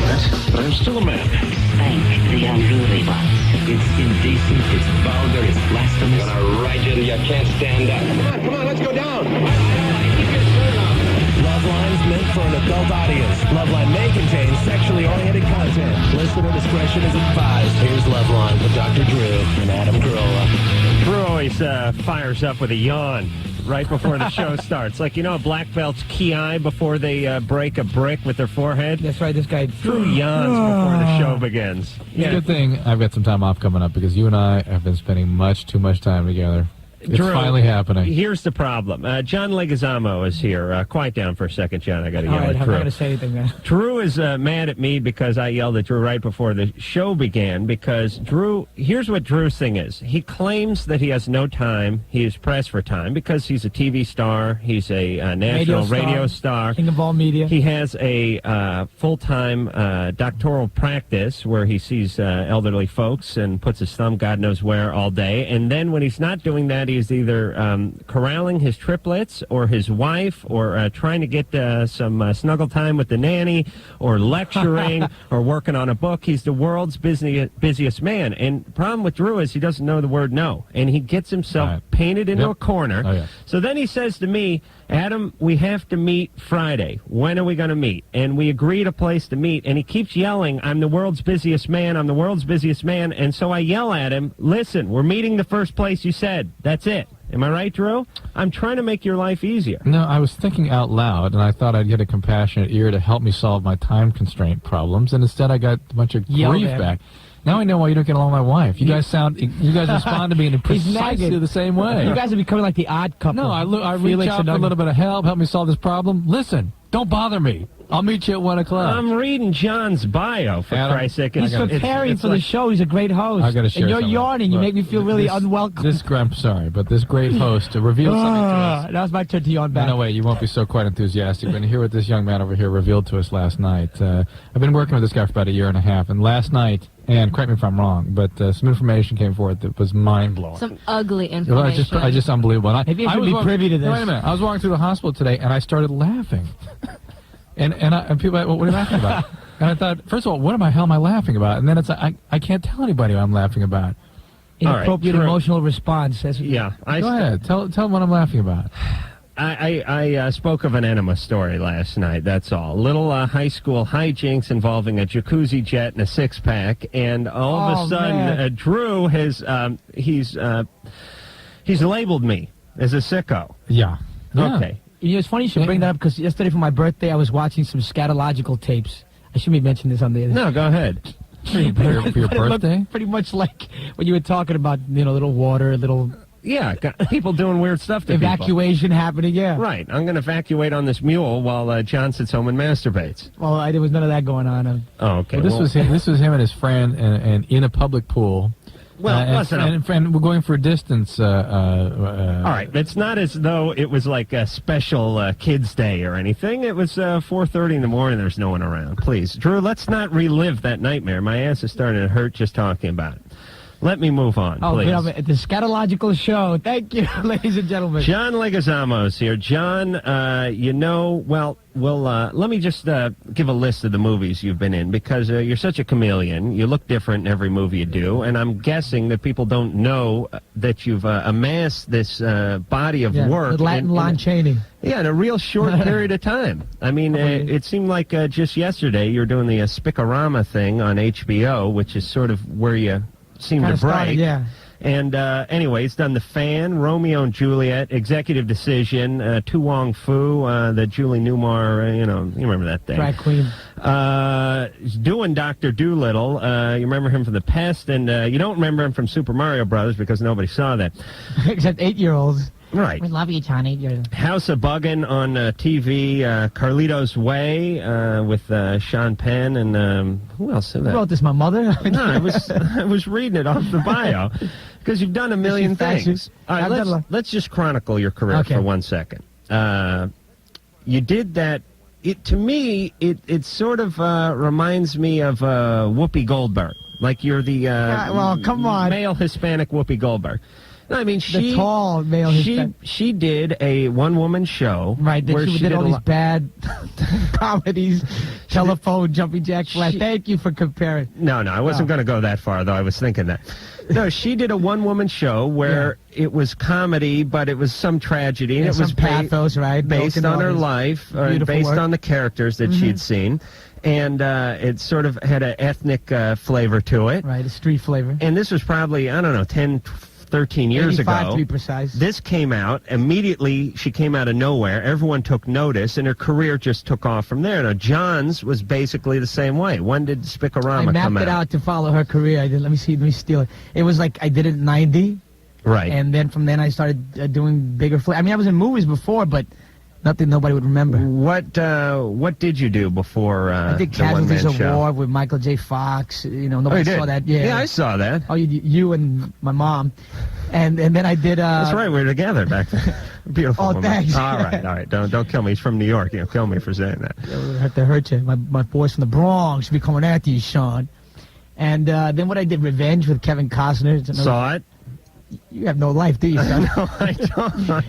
pregnant, but I'm still a man. Thank the unruly ones. It's indecent, it's vulgar, it's blasphemous. I'm gonna ride you till you can't stand up. Come on, let's go down. Loveline is meant for an adult audience. Loveline may contain sexually oriented content. Listener discretion is advised. Here's Loveline with Dr. Drew and Adam Carolla. Drew always fires up with a yawn right before the show starts. Like, you know, a black belt's key eye before they break a brick with their forehead? That's right, this guy... Drew yawns before the show begins. It's a good thing I've got some time off coming up because you and I have been spending much too much time together. It's Drew, finally happening. Here's the problem. John Leguizamo is here. Quiet down for a second, John. I got to yell at Drew. I'm not going to say anything, man. Drew is mad at me because I yelled at Drew right before the show began because Drew, here's what Drew's thing is. He claims that he has no time. He is pressed for time because he's a TV star. He's a national radio star. King of all media. He has a full-time doctoral practice where he sees elderly folks and puts his thumb God knows where all day. And then when he's not doing that, he's either corralling his triplets or his wife or trying to get some snuggle time with the nanny or lecturing or working on a book. He's the world's busiest man. And the problem with Drew is he doesn't know the word no. And he gets himself painted into a corner. Oh, yeah. So then he says to me, Adam, we have to meet Friday. When are we going to meet? And we agreed a place to meet. And he keeps yelling, I'm the world's busiest man. I'm the world's busiest man. And so I yell at him, listen, we're meeting the first place you said. That's it. Am I right, Drew? I'm trying to make your life easier. No, I was thinking out loud, and I thought I'd get a compassionate ear to help me solve my time constraint problems, and instead I got a bunch of grief back. Now I know why you don't get along with my wife. You guys respond to me in precisely the same way. You guys are becoming like the odd couple. No, I reach out for a little bit of help me solve this problem. Listen, don't bother me. I'll meet you at 1 o'clock. I'm reading John's bio, for Christ's sake. He's preparing for the show. He's a great host. I got to share and you're something. yawning. You make me feel really unwelcome. I'm sorry, but this great host revealed something to us. That was my turn to yawn back. No, wait, you won't be so quite enthusiastic. But hear what this young man over here revealed to us last night. I've been working with this guy for about a year and a half, and last night, and correct me if I'm wrong, but some information came forward that was mind-blowing. Some ugly information. Just unbelievable. Maybe I should be privy to this. Wait a minute. I was walking through the hospital today, and I started laughing. And people are like, well, what are you laughing about? And I thought, first of all, what the hell am I laughing about? And then it's like, I can't tell anybody what I'm laughing about. Inappropriate emotional response. Go ahead. Tell them what I'm laughing about. I spoke of an enema story last night, that's all. Little high school hijinks involving a jacuzzi jet and a six-pack, and all of a sudden, Drew has, he's labeled me as a sicko. Yeah. Okay. You know, it's funny you should bring that up because yesterday for my birthday I was watching some scatological tapes. I shouldn't be mentioning this on the... No, go ahead. For your birthday? Pretty much like what you were talking about, you know, little water, little... Yeah, people doing weird stuff to evacuation happening, yeah. Right. I'm going to evacuate on this mule while John sits home and masturbates. Well, there was none of that going on. Oh, okay. Well, this was him and his friend and in a public pool. Well, listen, and we're going for a distance. All right, it's not as though it was like a special kids' day or anything. It was 4:30 in the morning. There's no one around. Please, Drew, let's not relive that nightmare. My ass is starting to hurt just talking about it. Let me move on, please. You know, the scatological show. Thank you, ladies and gentlemen. John Leguizamo is here. John, let me just give a list of the movies you've been in, because you're such a chameleon. You look different in every movie you do, and I'm guessing that people don't know that you've amassed this body of work. The Latin Lon Chaney. Yeah, in a real short period of time. I mean, it seemed like just yesterday you were doing the Spicorama thing on HBO, which is sort of where you seem to break. Yeah. And anyway, it's done The Fan, Romeo and Juliet, Executive Decision, Tu Wong Fu, the Julie Newmar, you remember that thing. Drag queen. He's doing Dr. Dolittle. You remember him from The Pest, and you don't remember him from Super Mario Brothers because nobody saw that. Except 8-year-olds. Right. We love you, Johnny. House of Buggin' on TV, Carlito's Way with Sean Penn, and who else? Who wrote this, my mother? No, I was reading it off the bio, because you've done a million things. All right, let's just chronicle your career for 1 second. You did that. To me, it sort of reminds me of Whoopi Goldberg. Like you're the well, come on. male Hispanic Whoopi Goldberg. I mean, the tall male. She did a one-woman show. Right, where she did all these bad comedies, telephone, jumping jack flash. Thank you for comparing. No, I wasn't going to go that far, though. I was thinking that. No, she did a one-woman show where it was comedy, but it was some tragedy, and it was pathos, right? Based on her life, based on the characters that she'd seen. And it sort of had an ethnic flavor to it. Right, a street flavor. And this was probably, I don't know, 10, 13 years 85 ago. to be precise. This came out. Immediately, she came out of nowhere. Everyone took notice, and her career just took off from there. Now, John's was basically the same way. When did Spicorama come out? I mapped it out to follow her career. Let me steal it. It was like I did it in 90. Right. And then from then I started doing bigger I mean, I was in movies before, but nothing nobody would remember. What did you do before I did Casualties of War with Michael J. Fox. You know, nobody saw that. Yeah, I saw that. Oh, you and my mom. And then I did... That's right, we were together back then. Beautiful woman. Thanks. All right. Don't kill me. He's from New York. You know, kill me for saying that. It would have to hurt you. My boys from the Bronx be coming after you, Sean. And then what I did, Revenge with Kevin Costner. Saw it. You have no life, do you, son? No, I don't.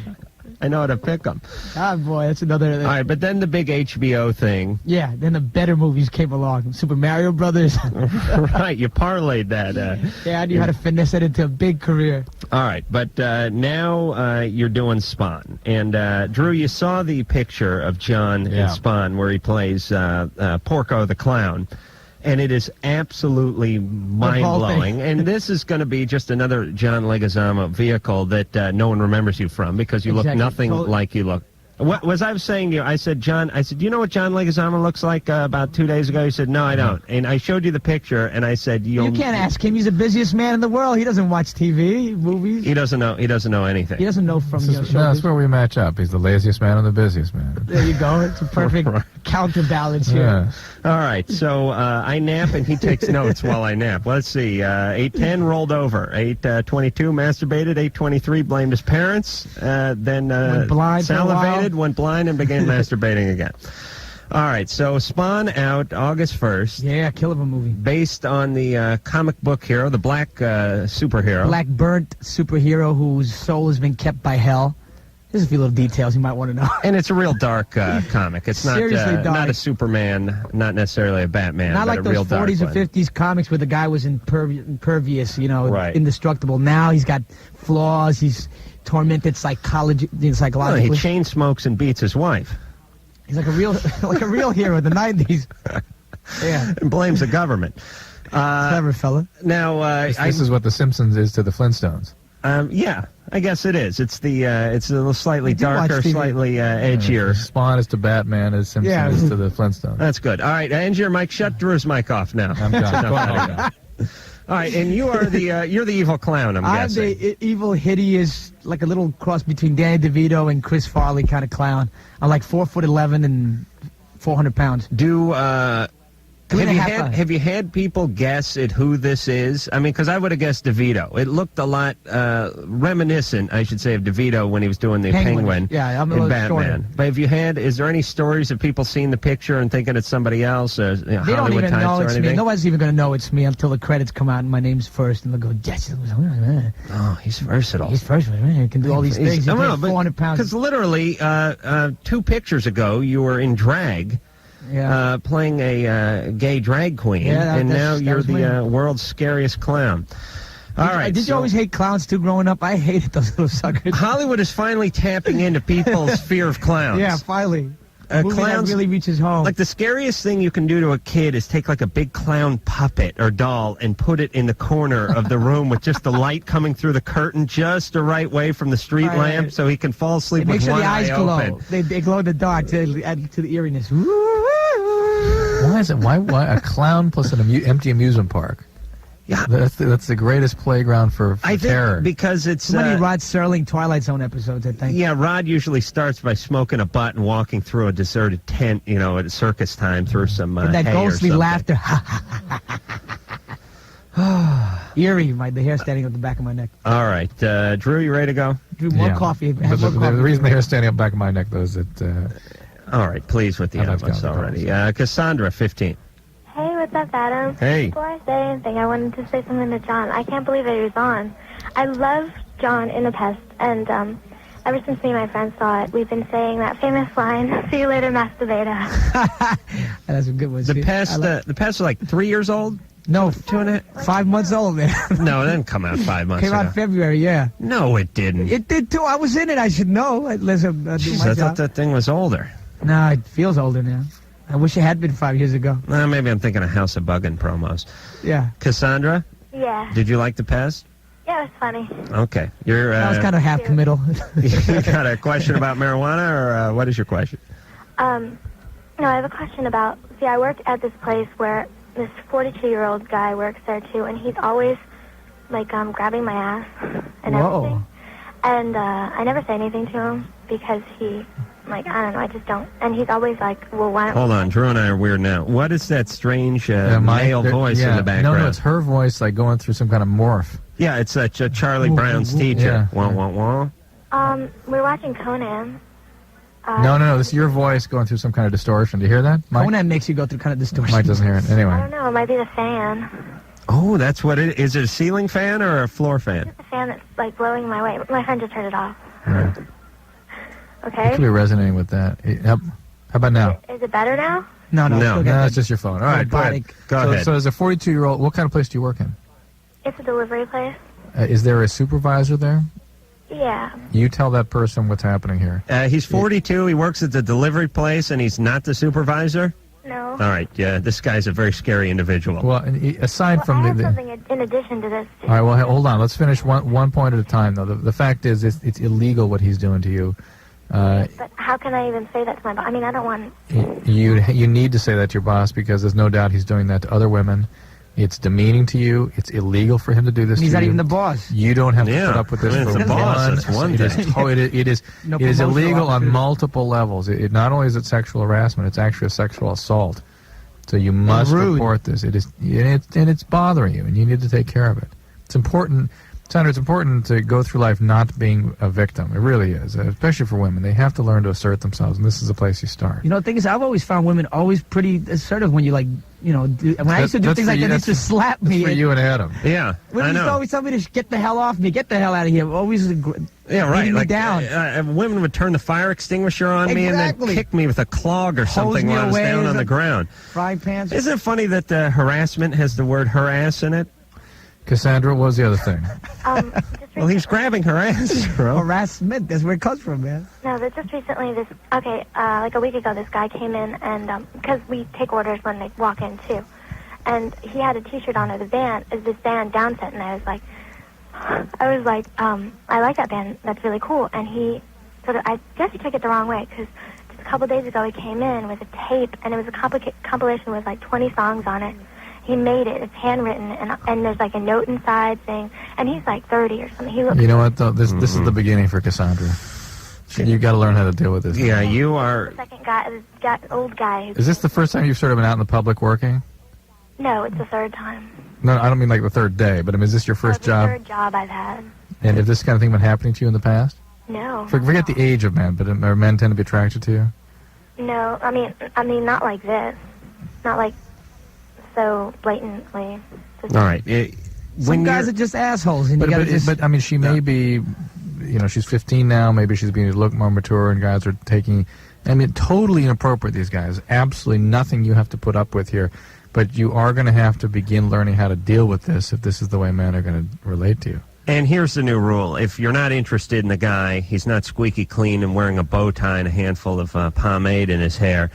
I know how to pick them. Ah, boy, that's another... All right, but then the big HBO thing. Yeah, then the better movies came along. Super Mario Brothers. Right, you parlayed that. I knew how to finesse it into a big career. All right, but now you're doing Spawn. And, Drew, you saw the picture of John in Spawn where he plays Porco the Clown. And it is absolutely mind-blowing. And this is going to be just another John Leguizamo vehicle that no one remembers you from because you look nothing like you look. What was I saying to you? I said, John, do you know what John Leguizamo looks like about 2 days ago? He said, no, I don't. And I showed you the picture, and I said, you can't ask him. He's the busiest man in the world. He doesn't watch TV, movies. He doesn't know anything. He doesn't know from your show. That's where we match up. He's the laziest man and the busiest man. There you go. It's a perfect counterbalance here. Yeah. All right, so I nap and he takes notes while I nap. Let's see, 8:10 rolled over, 8:22 masturbated, 8:23 blamed his parents, then went blind salivated, went blind, and began masturbating again. All right, so Spawn out August 1st. Yeah, killer of a movie. Based on the comic book hero, the black superhero. Black burnt superhero whose soul has been kept by hell. There's a few little details you might want to know. And it's a real dark comic. It's not dark. Not a Superman, not necessarily a Batman, not but like a those real 40s or dark one. 50s comics where the guy was impervious, indestructible. Now he's got flaws. He's tormented psychologically. Well, he chain smokes and beats his wife. He's like a real hero of the 90s. Yeah. And blames the government. Clever fella. Now, this is what The Simpsons is to the Flintstones. Yeah, I guess it is. It's a little slightly darker, slightly edgier. Spawn is to Batman as Simpson is to the Flintstones. That's good. All right, engineer Mike, shut Drew's mic off now. I'm done. All right, and you are you're the evil clown, I'm guessing. I'm the evil, hideous, like a little cross between Danny DeVito and Chris Farley kind of clown. I'm like 4'11" and 400 pounds. Have you had people guess at who this is? I mean, because I would have guessed DeVito. It looked a lot reminiscent, I should say, of DeVito when he was doing the Penguin yeah, I'm a little in Batman. shorter. But is there any stories of people seeing the picture and thinking it's somebody else? Or, they don't even know it's me. Nobody's even going to know it's me until the credits come out and my name's first, and they'll go, yes. Oh, he's versatile. He's versatile. He can do all these things. He's 400 pounds. Because literally, 2 pictures ago, you were in drag. Yeah. Playing a gay drag queen, and now you're the world's scariest clown. All right. Did you always hate clowns, too, growing up? I hated those little suckers. Hollywood is finally tapping into people's fear of clowns. Yeah, finally. Clowns really reaches home. Like, the scariest thing you can do to a kid is take, like, a big clown puppet or doll and put it in the corner of the room with just the light coming through the curtain just the right way from the street lamp so he can fall asleep with one eye open. Make sure the eyes glow. They glow in the dark to add to the eeriness. Why is it? Why a clown plus an empty amusement park? Yeah, that's the greatest playground for terror. Think because it's too many Rod Serling Twilight Zone episodes, I think. Yeah, Rod usually starts by smoking a butt and walking through a deserted tent, at circus time through some with that hay ghostly or laughter. Eerie, the hair standing up the back of my neck. All right, Drew, you ready to go? Drew, more coffee. The reason the hair standing up the back of my neck, though, is that... all right, pleased with the elements already. Cassandra, 15. Hey, what's up, Adam? Hey. Before I say anything, I wanted to say something to John. I can't believe that he was on. I love John in the pest, and ever since me and my friends saw it, we've been saying that famous line, "See you later, masturbator." That's a good one. The pest are like 3 years old? No, 2.5. 5 months old, man. No, it didn't come out 5 months Came ago. out in February, yeah. No, it didn't. It did too. I was in it. I should know. Listen, do Jeez, my I job. thought that thing was older. No, it feels older now. I wish it had been 5 years ago. Maybe I'm thinking of House of Buggin' promos. Yeah. Cassandra, Yeah. did you like the pest? Yeah, it was funny. Okay. You're, I was kind of half committal. you got a question about marijuana, or what is your question? No, I have a question about, see, I work at this place where this 42-year-old guy works there too, and he's always, like, grabbing my ass and everything. And I never say anything to him because he, like, I don't know, I just don't. And he's always like, well, why don't Hold on, Drew and I are weird now. What is that strange male voice in the background? No, it's her voice, like, going through some kind of morph. Yeah, it's Charlie Brown's teacher. Yeah. Wah, wah, wah. We're watching Conan. No, this is your voice going through some kind of distortion. Do you hear that, Mike? Conan makes you go through kind of distortion. Mike doesn't hear it. Anyway. I don't know, it might be the fan. Oh, that's what it is. Is it a ceiling fan or a floor fan? It's a fan that's, like, blowing my way. My friend just turned it off. Right. Okay? You could be resonating with that. How about now? Is it better now? No, it's just your phone. All right, go ahead. Go ahead. So as a 42-year-old, what kind of place do you work in? It's a delivery place. Is there a supervisor there? Yeah. You tell that person what's happening here. He's 42. He works at the delivery place, and he's not the supervisor? No. All right, yeah, this guy's a very scary individual. Well, aside from I have something in addition to this. All right, well, hold on. Let's finish one point at a time, though. The fact is, it's illegal what he's doing to you. But how can I even say that to my boss? I mean, I don't want... You need to say that to your boss because there's no doubt he's doing that to other women. It's demeaning to you. It's illegal for him to do this to you. He's not even the boss. You don't have to put up with this it's for the boss. That's one thing. It is illegal on multiple levels. It not only is it sexual harassment, it's actually a sexual assault. So you must report this. It is, and it's bothering you, and you need to take care of it. It's important, Sandra. It's important to go through life not being a victim. It really is, especially for women. They have to learn to assert themselves, and this is the place you start. You know, the thing is, I've always found women always pretty assertive when you, like, you know, when I used to do things like that, they used to slap me. That's for you and Adam. Yeah, women used to always tell me to get the hell off me, get the hell out of here. Always, yeah, right. Me like down. Women would turn the fire extinguisher on me and then kick me with a clog or something while I was down on the ground. Frying pans. Isn't it funny that harassment has the word harass in it? Cassandra, what was the other thing? Well, he's grabbing her ass, bro. Harassment, that's where it comes from, man. No, but just recently, like a week ago, this guy came in, and because we take orders when they walk in, too. And he had a T-shirt on of this band, Downset, and I was like, I like that band, that's really cool. And he I guess he took it the wrong way, because just a couple days ago he came in with a tape, and it was a compilation with like 20 songs on it. He made it. It's handwritten, and there's like a note inside saying, and he's like 30 or something. He looks. You know what, though? This is the beginning for Cassandra. You've got to learn how to deal with this. Yeah, you are. The second guy, this old guy. Is this the first time you've sort of been out in the public working? No, it's the third time. No, I don't mean like the third day, but I mean, is this your first job? Third job I've had. And if this kind of thing been happening to you in the past? No. Forget the age of men, but are men tend to be attracted to you? No, I mean, not like this. Not like so blatantly. All right. Some guys are just assholes. And but I mean, she may be, you know, she's 15 now. Maybe she's beginning to look more mature, and guys are taking, I mean, totally inappropriate, these guys. Absolutely nothing you have to put up with here. But you are going to have to begin learning how to deal with this if this is the way men are going to relate to you. And here's the new rule. If you're not interested in the guy, he's not squeaky clean and wearing a bow tie and a handful of pomade in his hair,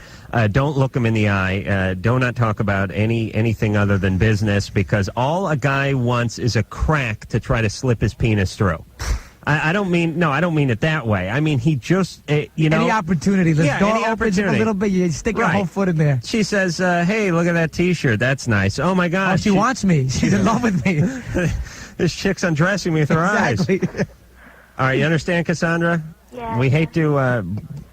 don't look him in the eye. Do not talk about anything other than business, because all a guy wants is a crack to try to slip his penis through. I don't mean it that way. I mean, he just, you know. Any opportunity. The door any opens opportunity. a little bit, you stick your whole foot in there. She says, hey, look at that T-shirt. That's nice. Oh, my God. Oh, she wants me. She's in love with me. This chick's undressing me with her eyes. All right, you understand, Cassandra? Yeah. We hate to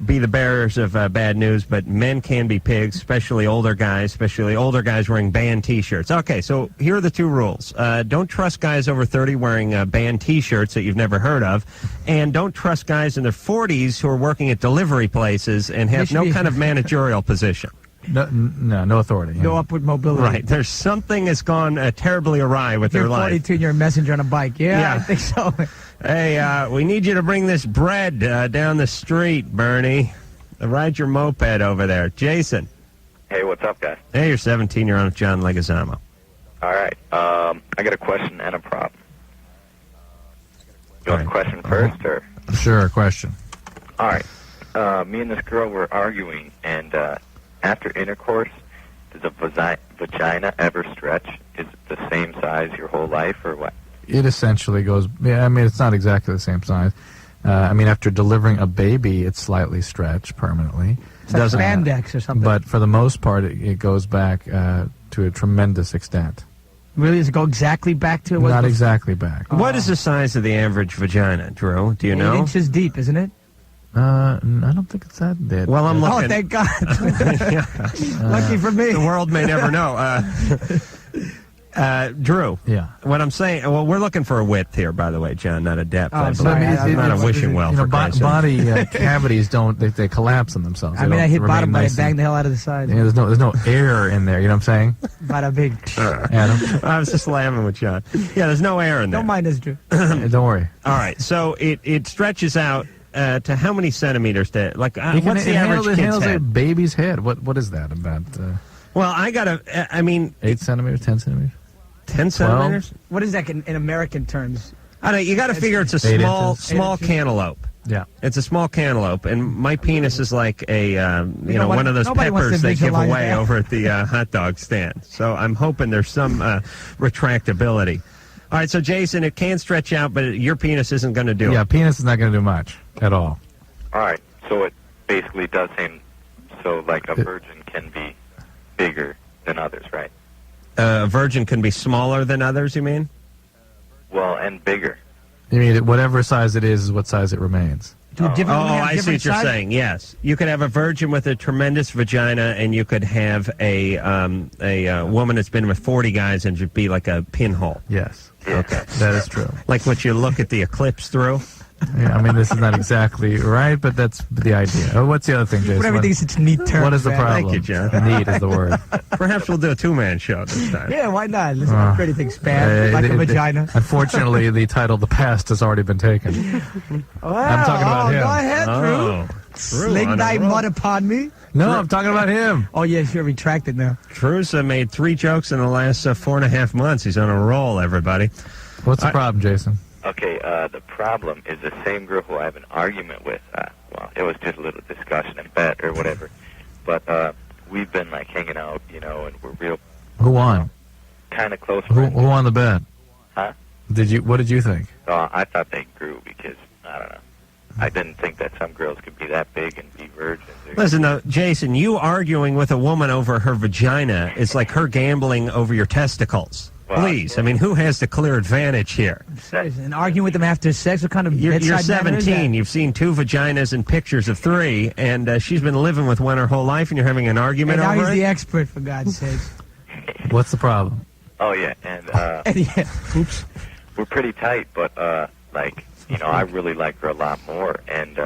be the bearers of bad news, but men can be pigs, especially older guys wearing band T-shirts. Okay, so here are the two rules. Don't trust guys over 30 wearing band T-shirts that you've never heard of, and don't trust guys in their 40s who are working at delivery places and have no kind of managerial position. No authority. No upward mobility. Right. There's something that's gone terribly awry with their life. You're 42 and you're a messenger on a bike. Yeah, I think so. Hey, we need you to bring this bread down the street, Bernie. Ride your moped over there. Jason. Hey, what's up, guys? Hey, you're 17. You're on with John Leguizamo. All right. I got a question and a problem. You want a question first, or? Sure, question. All right. Me and this girl were arguing, and after intercourse, does a vagina ever stretch? Is it the same size your whole life, or what? It essentially goes, yeah, I mean, it's not exactly the same size. I mean, after delivering a baby, it's slightly stretched permanently. It's like spandex or something. But for the most part, it goes back to a tremendous extent. Really? Does it go exactly back to it? Not exactly back. What is the size of the average vagina, Drew? Do you know? 8 inches deep, isn't it? I don't think it's that deep. Well, I'm looking. Oh, thank God. Lucky for me. The world may never know. Drew. Yeah. What I'm saying, well, we're looking for a width here, by the way, John, not a depth. Oh, I'm I'm sorry. not a wishing well for Christ's sake. Body cavities don't, they collapse on themselves. I mean, I hit bottom, but I banged the hell out of the side. Yeah, there's no air in there, you know what I'm saying? Bada big. Adam? I was just laughing with John. Yeah, there's no air in there. Don't mind us, Drew. Don't worry. All right, so it stretches out to how many centimeters? What's the average kid's handles head? a baby's head. What is that about? Well, I mean... 8 centimeters, 10 centimeters? 10 centimeters? What is that in American terms? I don't know. You got to figure it's a small cantaloupe. Yeah. It's a small cantaloupe, and my penis is like a, one of those nobody wants peppers to they give visualize away that. over at the hot dog stand. So I'm hoping there's some retractability. All right, so Jason, it can stretch out, but your penis isn't going to do it. Yeah, penis is not going to do much at all. All right. So it basically does seem so like a virgin can be bigger than others, right? A virgin can be smaller than others, you mean? Well, and bigger. You mean what size it is what size it remains? I see what you're saying. Yes, you could have a virgin with a tremendous vagina, and you could have a woman that's been with 40 guys and just be like a pinhole. Yes. Yeah. Okay, That is true. like what you look at the eclipse through. Yeah, I mean, this is not exactly right, but that's the idea. Oh, what's the other thing, Jason? Whatever thinks it's a neat term. What is the problem? Thank you, John. Neat is the word. Perhaps we'll do a two-man show this time. Yeah, why not? Let's not for anything spam, like a vagina. Unfortunately, the title "The Past" has already been taken. Well, I'm talking about him. Go ahead, Oh, Drew. Sling thy mud upon me. No, I'm talking about him. Oh, yeah, you're retracted now. Drew's made 3 jokes in the last 4.5 months. He's on a roll, everybody. What's the problem, Jason? Okay, the problem is the same girl who I have an argument with. Well, it was just a little discussion and bet or whatever. But we've been, like, hanging out, and we're real... Who won? Kind of close Who friends. won the bet? Huh? What did you think? I thought they grew because, I don't know. I didn't think that some girls could be that big and be virgins. Listen, though, Jason, you arguing with a woman over her vagina is like her gambling over your testicles. Well, Please, I mean, who has the clear advantage here? And arguing with them after sex, what kind of You're bedside manner is 17. that? You've seen 2 vaginas and pictures of 3, and she's been living with one her whole life, and you're having an argument And now over he's it? the expert, for God's sake. What's the problem? Oh, yeah, and Oops. we're pretty tight, but, I really like her a lot more, and,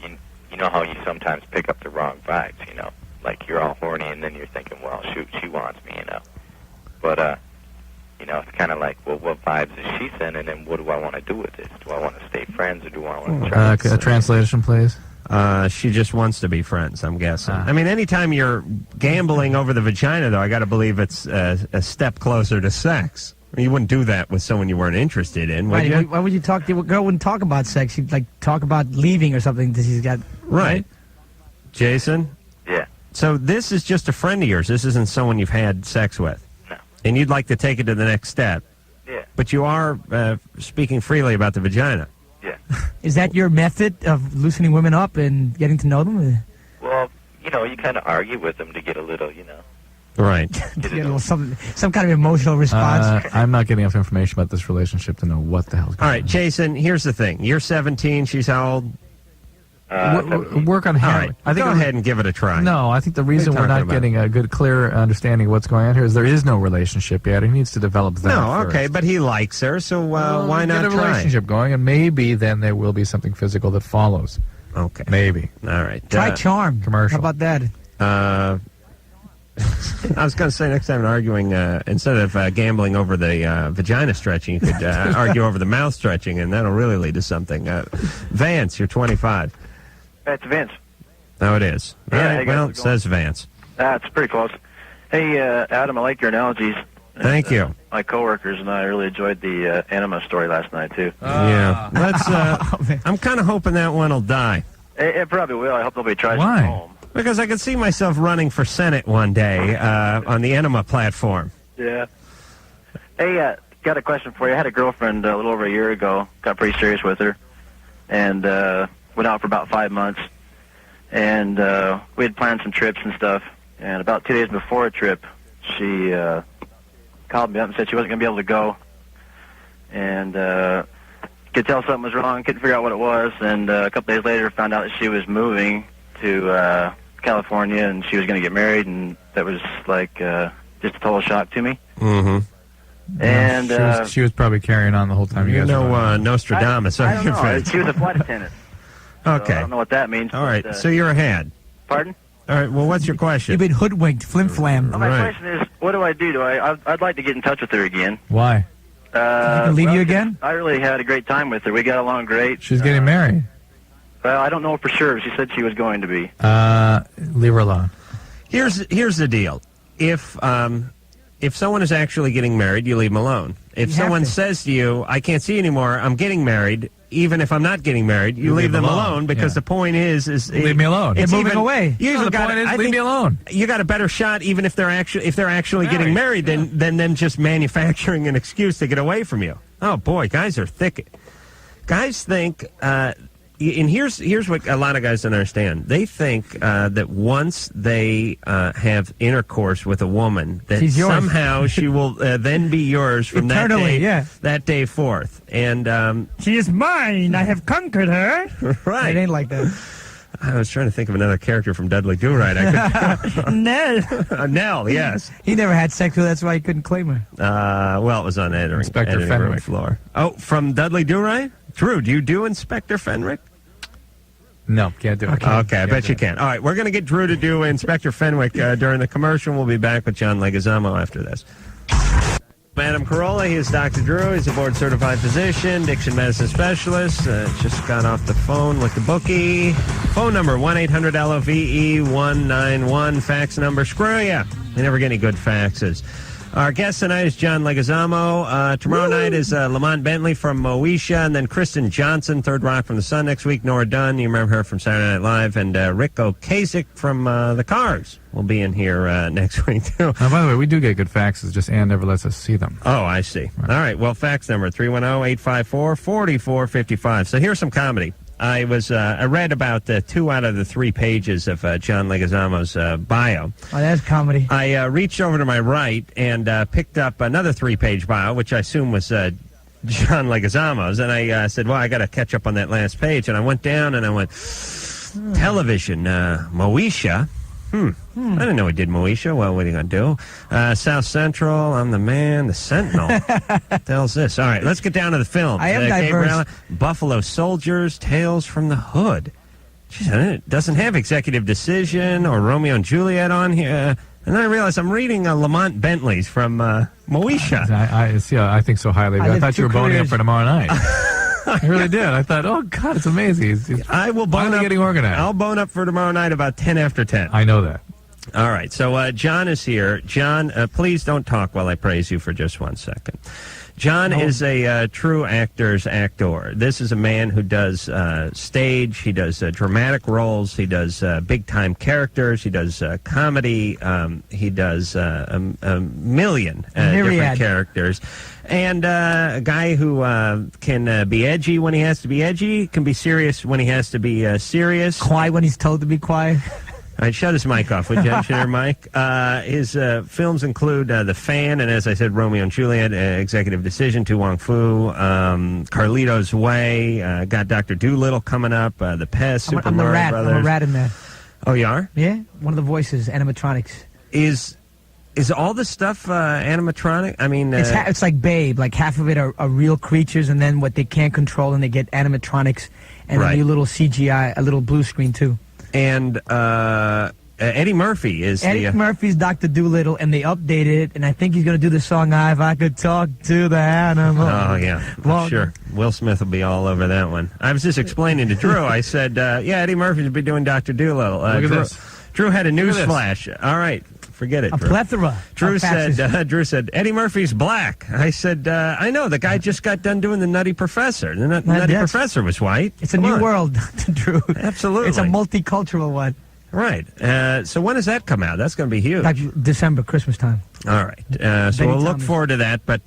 you know how you sometimes pick up the wrong vibes, like you're all horny, and then you're thinking, well, shoot, she wants me, But, it's kind of like, well, what vibes is she sending, and what do I want to do with this? Do I want to stay friends, or do I want to try A translation, please. She just wants to be friends, I'm guessing. I mean, anytime you're gambling over the vagina, though, I got to believe it's a step closer to sex. I mean, you wouldn't do that with someone you weren't interested in, would you? Why would you talk to a girl? Wouldn't talk about sex. She'd talk about leaving or something that she's got. Right. Jason? Yeah. So this is just a friend of yours. This isn't someone you've had sex with. No. And you'd like to take it to the next step. Yeah. But you are speaking freely about the vagina. Yeah. Is that your method of loosening women up and getting to know them? Well, you kind of argue with them to get a little, Right. Get a little some kind of emotional response. I'm not getting enough information about this relationship to know what the hell's going on. All right, Jason, here's the thing. You're 17. She's how old? Work on him. All right. Go ahead and give it a try. No, I think the reason we're not getting a good, clear understanding of what's going on here is there is no relationship yet. He needs to develop that. No, first. okay, but he likes her, so why not get a try? relationship going, and maybe then there will be something physical that follows. Okay. Maybe. All right. Try charm. commercial. How about that? I was going to say, next time arguing, instead of gambling over the vagina stretching, you could argue over the mouth stretching, and that'll really lead to something. Vance, you're 25. It's Vince. Oh, it is. Yeah, All right, hey, well, it says Vance. It's pretty close. Hey, Adam, I like your analogies. Thank you. My coworkers and I really enjoyed the anima story last night, too. Yeah. Let's. I'm kind of hoping that one will die. It probably will. I hope nobody tries Why? it at home. Because I could see myself running for Senate one day on the Enema platform. Yeah. Hey, got a question for you. I had a girlfriend a little over a year ago. Got pretty serious with her. And went out for about 5 months. And we had planned some trips and stuff. And about 2 days before a trip, she called me up and said she wasn't going to be able to go. And could tell something was wrong, couldn't figure out what it was. And a couple days later, found out that she was moving to California and she was going to get married. And that was like just a total shock to me. Mm-hmm. And she was probably carrying on the whole time. You know Nostradamus. I don't know. She was a flight attendant. Okay. So I don't know what that means. All right. So you're ahead. Pardon? All right. Well, what's your question? You've been hoodwinked, flim-flam. Well, my question is, what do I do? I'd like to get in touch with her again. Why? I can leave you again? I really had a great time with her. We got along great. She's getting married. Well, I don't know for sure. She said she was going to be. Leave her alone. Here's the deal. If someone is actually getting married, you leave them alone. If someone says to you, I can't see anymore, I'm getting married, even if I'm not getting married, you leave them alone because the point is leave me alone. It's moving away. The point is, leave me alone. You got a better shot even if they're actually getting married than them just manufacturing an excuse to get away from you. Oh boy, guys are thick. Guys think and here's what a lot of guys don't understand. They think that once they have intercourse with a woman, that somehow she will then be yours from eternally, that day forth. And she is mine. I have conquered her. Right. It ain't like that. I was trying to think of another character from Dudley Do-Right. Nell. Nell, yes. He never had sex with her. That's why he couldn't claim her. Well, it was on Inspector Fenwick floor. Oh, from Dudley Do-Right? Drew, do you do Inspector Fenwick? No, can't do it. Okay, I bet you can. All right, we're going to get Drew to do Inspector Fenwick during the commercial. We'll be back with John Leguizamo after this. Adam Carolla, he is Dr. Drew. He's a board-certified physician, diction medicine specialist. Just got off the phone with the bookie. Phone number, 1-800-LOVE-191. Fax number, screw ya. They never get any good faxes. Our guest tonight is John Leguizamo. Tomorrow night is Lamont Bentley from Moesha, and then Kristen Johnson, Third Rock from the Sun next week. Nora Dunn, you remember her from Saturday Night Live, and Rick Ocasek from The Cars will be in here next week, too. Now, by the way, we do get good faxes, just Ann never lets us see them. Oh, I see. Right. All right, well, fax number, 310-854-4455. So here's some comedy. I read about 2 out of the 3 pages of John Leguizamo's bio. Oh, that's comedy. I reached over to my right and picked up another 3-page bio, which I assume was John Leguizamo's. And I said, well, I got to catch up on that last page. And I went down and I went, television, Moesha. I didn't know he did Moesha. Well, what are you going to do? South Central, I'm the Man, The Sentinel. What the hell's this? All right, let's get down to the film. I am diverse. Buffalo Soldiers, Tales from the Hood. Jeez, it doesn't have Executive Decision or Romeo and Juliet on here. And then I realized I'm reading Lamont Bentley's from Moesha. I think so highly. I thought you were boning up for tomorrow night. I really did. I thought, oh, God, it's amazing. I will bone up. Getting organized. I'll bone up for tomorrow night about 10 after 10. I know that. All right. So John is here. John, please don't talk while I praise you for just 1 second. John is a true actor's actor. This is a man who does stage. He does dramatic roles. He does big-time characters. He does comedy. He does a million different characters. And a guy who can be edgy when he has to be edgy, can be serious when he has to be serious. Quiet when he's told to be quiet. All right, shut his mic off, would you, Engineer Mike? His films include The Fan, and as I said, Romeo and Juliet, Executive Decision, Tu Wong Fu, Carlito's Way, got Dr. Dolittle coming up, The Pest, Super Mario Brothers. I'm a rat in there. Oh, you are? Yeah, one of the voices, animatronics. Is all this stuff animatronic? I mean... it's like Babe, like half of it are real creatures, and then what they can't control, and they get animatronics, and a new little CGI, a little blue screen, too. And Eddie Murphy is Eddie Murphy's Dr. Doolittle, and they updated it, and I think he's going to do the song "If I Could Talk to the Animal." Oh, yeah. Well, sure. Will Smith will be all over that one. I was just explaining to Drew. I said, yeah, Eddie Murphy will be doing Dr. Doolittle. Look at this. Drew had a news flash. All right. Forget it, a Drew. plethora. Drew said, Eddie Murphy's black. I said, I know. The guy just got done doing the Nutty Professor. The Nutty Professor was white. It's a new world, Drew. Absolutely. It's a multicultural one. Right. So when does that come out? That's going to be huge. Like December, Christmas time. All right. So we'll look forward to that. But,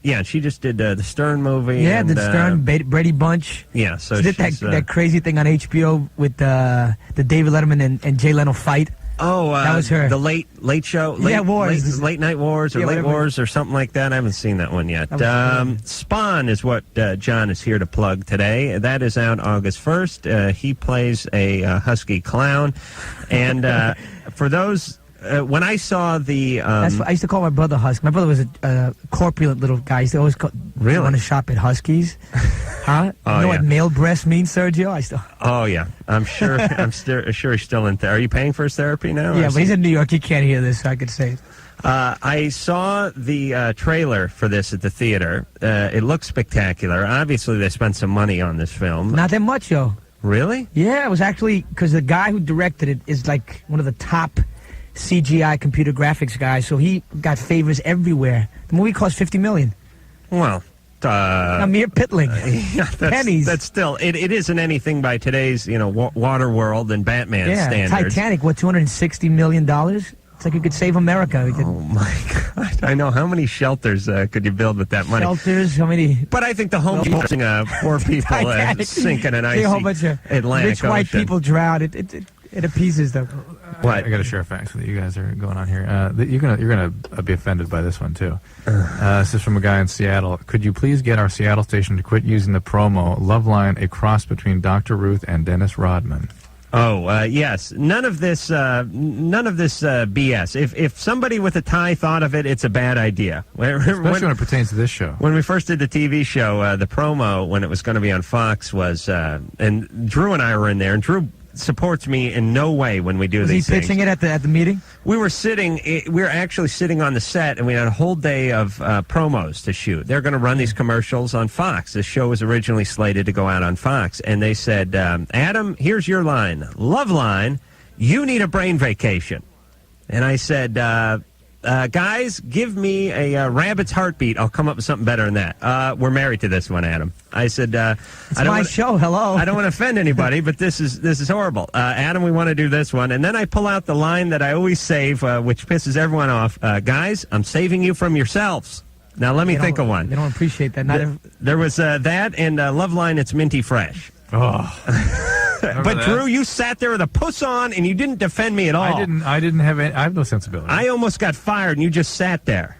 yeah, she just did the Stern movie. Yeah, and, the Stern, Brady Bunch. Yeah, so she did that crazy thing on HBO with the David Letterman and Jay Leno fight. Oh, that was her. The late show? Wars. Late Night Wars or Late whatever. Wars or something like that. I haven't seen that one yet. Spawn is what John is here to plug today. That is out August 1st. He plays a husky clown. And for those... when I saw the... That's what I used to call my brother Husky. My brother was a corpulent little guy. He used to always want to shop at Huskies. Huh? Oh, you know what male breast means, Sergio? Oh, yeah. I'm sure sure he's still in there. Are you paying for his therapy now? Yeah, but he's in New York. He can't hear this, so I could say it. I saw the trailer for this at the theater. It looks spectacular. Obviously, they spent some money on this film. Not that much, yo. Really? Yeah, it was actually... Because the guy who directed it is like one of the top... CGI computer graphics guy, so he got favors everywhere. The movie cost $50 million. Well, a mere pittling. Yeah, pennies. That's still it isn't anything by today's Waterworld and Batman standards. Titanic, what, $260 million? It's like you could save America. Oh my God! I know. How many shelters could you build with that money? Shelters, how many? But I think the home poor people sink in an icy a whole bunch of Atlantic rich white Ocean. people drown. It appeases them. What? I got to share facts that you guys are going on here. You're gonna be offended by this one too. This is from a guy in Seattle. Could you please get our Seattle station to quit using the promo Loveline, a cross between Dr. Ruth and Dennis Rodman? Oh, yes. None of this BS. If somebody with a tie thought of it, it's a bad idea. Especially when it pertains to this show. When we first did the TV show, the promo when it was going to be on Fox was, and Drew and I were in there, and Drew supports me in no way when we do these things. Was he pitching it at the meeting? We were actually sitting on the set, and we had a whole day of promos to shoot. They're going to run these commercials on Fox. This show was originally slated to go out on Fox, and they said, Adam, here's your line. Loveline, you need a brain vacation. And I said, guys, give me a rabbit's heartbeat. I'll come up with something better than that. We're married to this one, Adam. I said, it's my show. Hello. I don't want to offend anybody, but this is horrible. Adam, we want to do this one. And then I pull out the line that I always save, which pisses everyone off. Guys, I'm saving you from yourselves. Now, let me think of one. They don't appreciate that. There was that and Loveline, it's minty fresh. Oh. But that? Drew, you sat there with a puss on, and you didn't defend me at all. I didn't have any. I have no sensibility. I almost got fired, and you just sat there.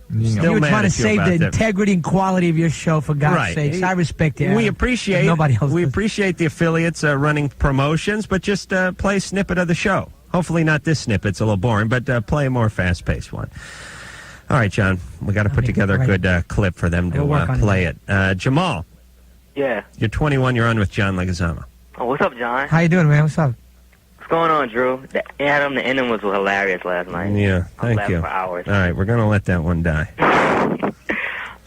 You were trying to save the integrity and quality of your show, for God's sakes. I respect you. We appreciate nobody else. We appreciate the affiliates running promotions, but just play a snippet of the show. Hopefully not this snippet. It's a little boring, but play a more fast-paced one. All right, John. We got to put together a good clip for them to play it. Jamal. Yeah. You're 21. You're on with John Leguizamo. Oh, what's up, John? How you doing, man? What's up? What's going on, Drew? The ending was hilarious last night. Yeah, thank you. For hours. All right, we're going to let that one die.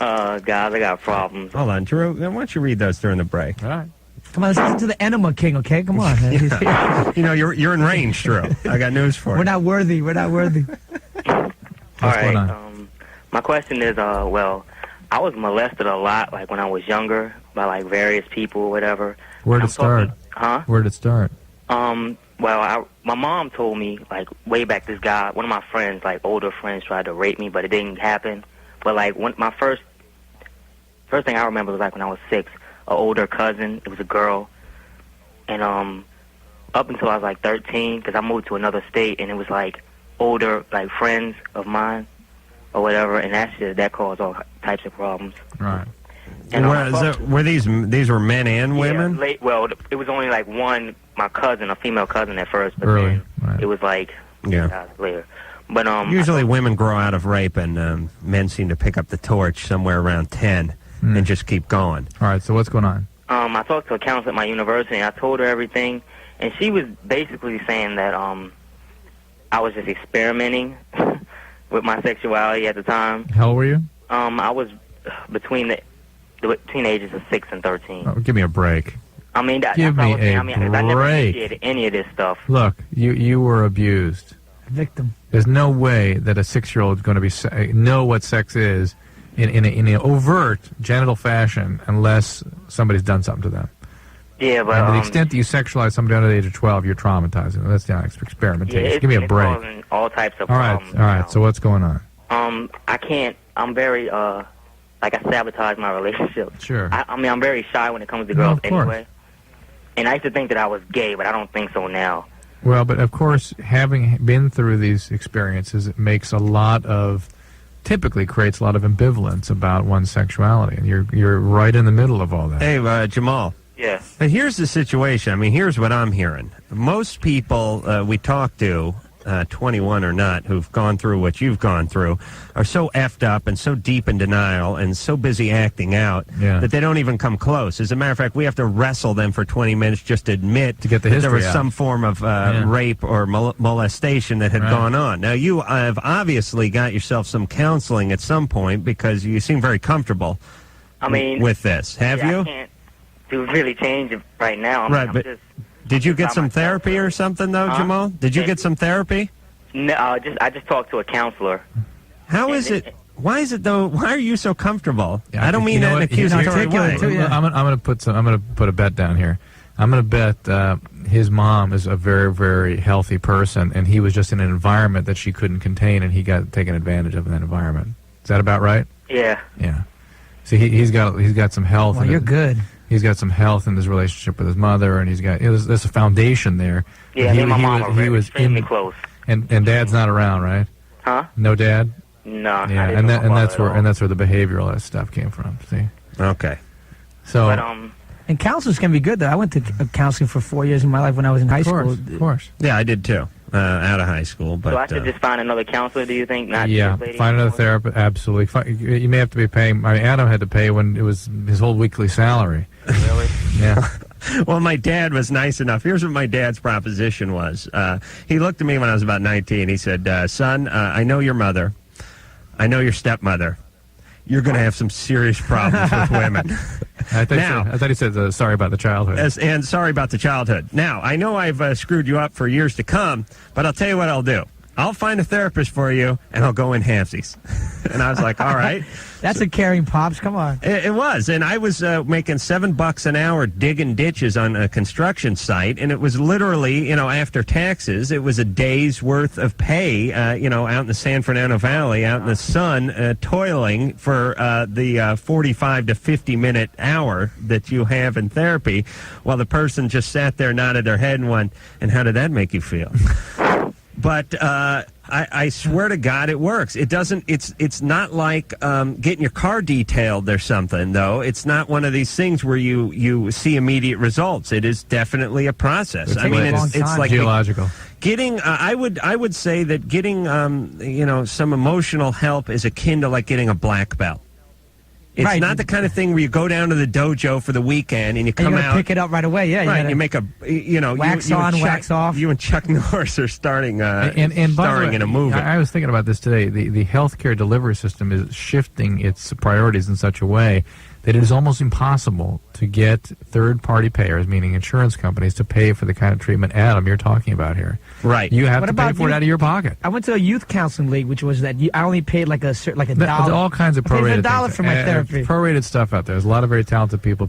Guys, I got problems. Hold on, Drew. Why don't you read those during the break? All right. Come on, let's listen to the Enema King, okay? Come on. You know, you're in range, Drew. I got news for you. We're not worthy. We're not worthy. All right. My question is, well, I was molested a lot, like when I was younger, by like various people or whatever. Where did it start? Where did it start? Well, my mom told me, like, way back, this guy, one of my friends, like, older friends, tried to rape me, but it didn't happen. But, like, my first thing I remember was, like, when I was 6, an older cousin, it was a girl, and, up until I was, like, 13, because I moved to another state, and it was, like, older, like, friends of mine, or whatever, and that caused all types of problems. Right. And were these were men and women? Yeah, well, it was only like one, my cousin, a female cousin at first, but Early, then right. it was like later. But usually women grow out of rape, and men seem to pick up the torch somewhere around 10 and just keep going. All right, so what's going on? I talked to a counselor at my university, and I told her everything, and she was basically saying that I was just experimenting with my sexuality at the time. How old were you? I was between the ages of 6 and 13. Oh, give me a break. I mean, Give me a I never break. initiated any of this stuff. Look, you were abused. Victim. There's no way that a 6-year-old is going to be know what sex is in an overt genital fashion unless somebody's done something to them. Yeah, but and to the extent that you sexualize somebody under the age of 12, you're traumatizing them. That's the experimentation. Yeah, Give me a break. Causing all types of All right, problems. all right. So what's going on? I can't. I'm very I sabotage my relationship. Sure. I mean, I'm very shy when it comes to No, girls of course. anyway. And I used to think that I was gay, but I don't think so now. Well, but of course, having been through these experiences, it makes typically creates a lot of ambivalence about one's sexuality, and you're right in the middle of all that. Hey, Jamal. Yeah. But here's the situation. I mean, here's what I'm hearing. Most people we talk to, 21 or not, who've gone through what you've gone through, are so effed up and so deep in denial and so busy acting out that they don't even come close. As a matter of fact, we have to wrestle them for 20 minutes just to admit to get the that there was history out. some form of rape or molestation that had gone on. Now, you have obviously got yourself some counseling at some point because you seem very comfortable with this. Have you? I can't really change it right now. Right, but did you get some therapy or something, though, Jamal? Did you get some therapy? No, I just talked to a counselor. How is it? Why is it though? Why are you so comfortable? I don't mean you know that in an what? accusatory way. I'm gonna put a bet down here. I'm gonna bet his mom is a very, very healthy person, and he was just in an environment that she couldn't contain, and he got taken advantage of in that environment. Is that about right? Yeah. Yeah. See, he's got some health. Well, you're good. He's got some health in his relationship with his mother, and he's got there's a foundation there. Yeah, me and my mom are extremely close. And Dad's not around, right? Huh? No dad. No. Yeah, and that's where the behavioral stuff came from. See. Okay. So. But, and counselors can be good though. I went to counseling for 4 years in my life when I was in high school. Of course. Yeah, I did too. Out of high school, but so I should just find another counselor. Do you think? Not yeah, this lady find another anymore? therapist. Absolutely. You may have to be paying. I mean, Adam had to pay when it was his whole weekly salary. Really? Yeah. Well, my dad was nice enough. Here's what my dad's proposition was. He looked at me when I was about 19. He said, son, I know your mother. I know your stepmother. You're going to have some serious problems with women. I thought he said sorry about the childhood. And sorry about the childhood. Now, I know I've screwed you up for years to come, but I'll tell you what I'll do. I'll find a therapist for you, and I'll go in halvesies. And I was like, all right. That's a caring pops. Come on. It was, and I was making $7 an hour digging ditches on a construction site, and it was literally, after taxes, it was a day's worth of pay, out in the San Fernando Valley, out in the sun, toiling for the 45 to 50-minute hour that you have in therapy, while the person just sat there, nodded their head, and went, and how did that make you feel? But I swear to God, it works. It doesn't. It's not like getting your car detailed or something, though. It's not one of these things where you see immediate results. It is definitely a process. I mean, it's like geological. Getting, I would say that getting, some emotional help is akin to like getting a black belt. It's Right. not the kind of thing where you go down to the dojo for the weekend and you come and you're out. gonna pick it up right away. Yeah. Right, you make a, wax you on, and Chuck, wax off. You and Chuck Norris are starting, And by the starring way, in a movie. I was thinking about this today. The healthcare delivery system is shifting its priorities in such a way that it is almost impossible to get third-party payers, meaning insurance companies, to pay for the kind of treatment, Adam, you're talking about here. Right. You have What to pay about for it out of your pocket. I went to a youth counseling league, which was that I only paid like a There's dollar. all kinds of I paid prorated a dollar things. for my therapy. Prorated stuff out there. There's a lot of very talented people.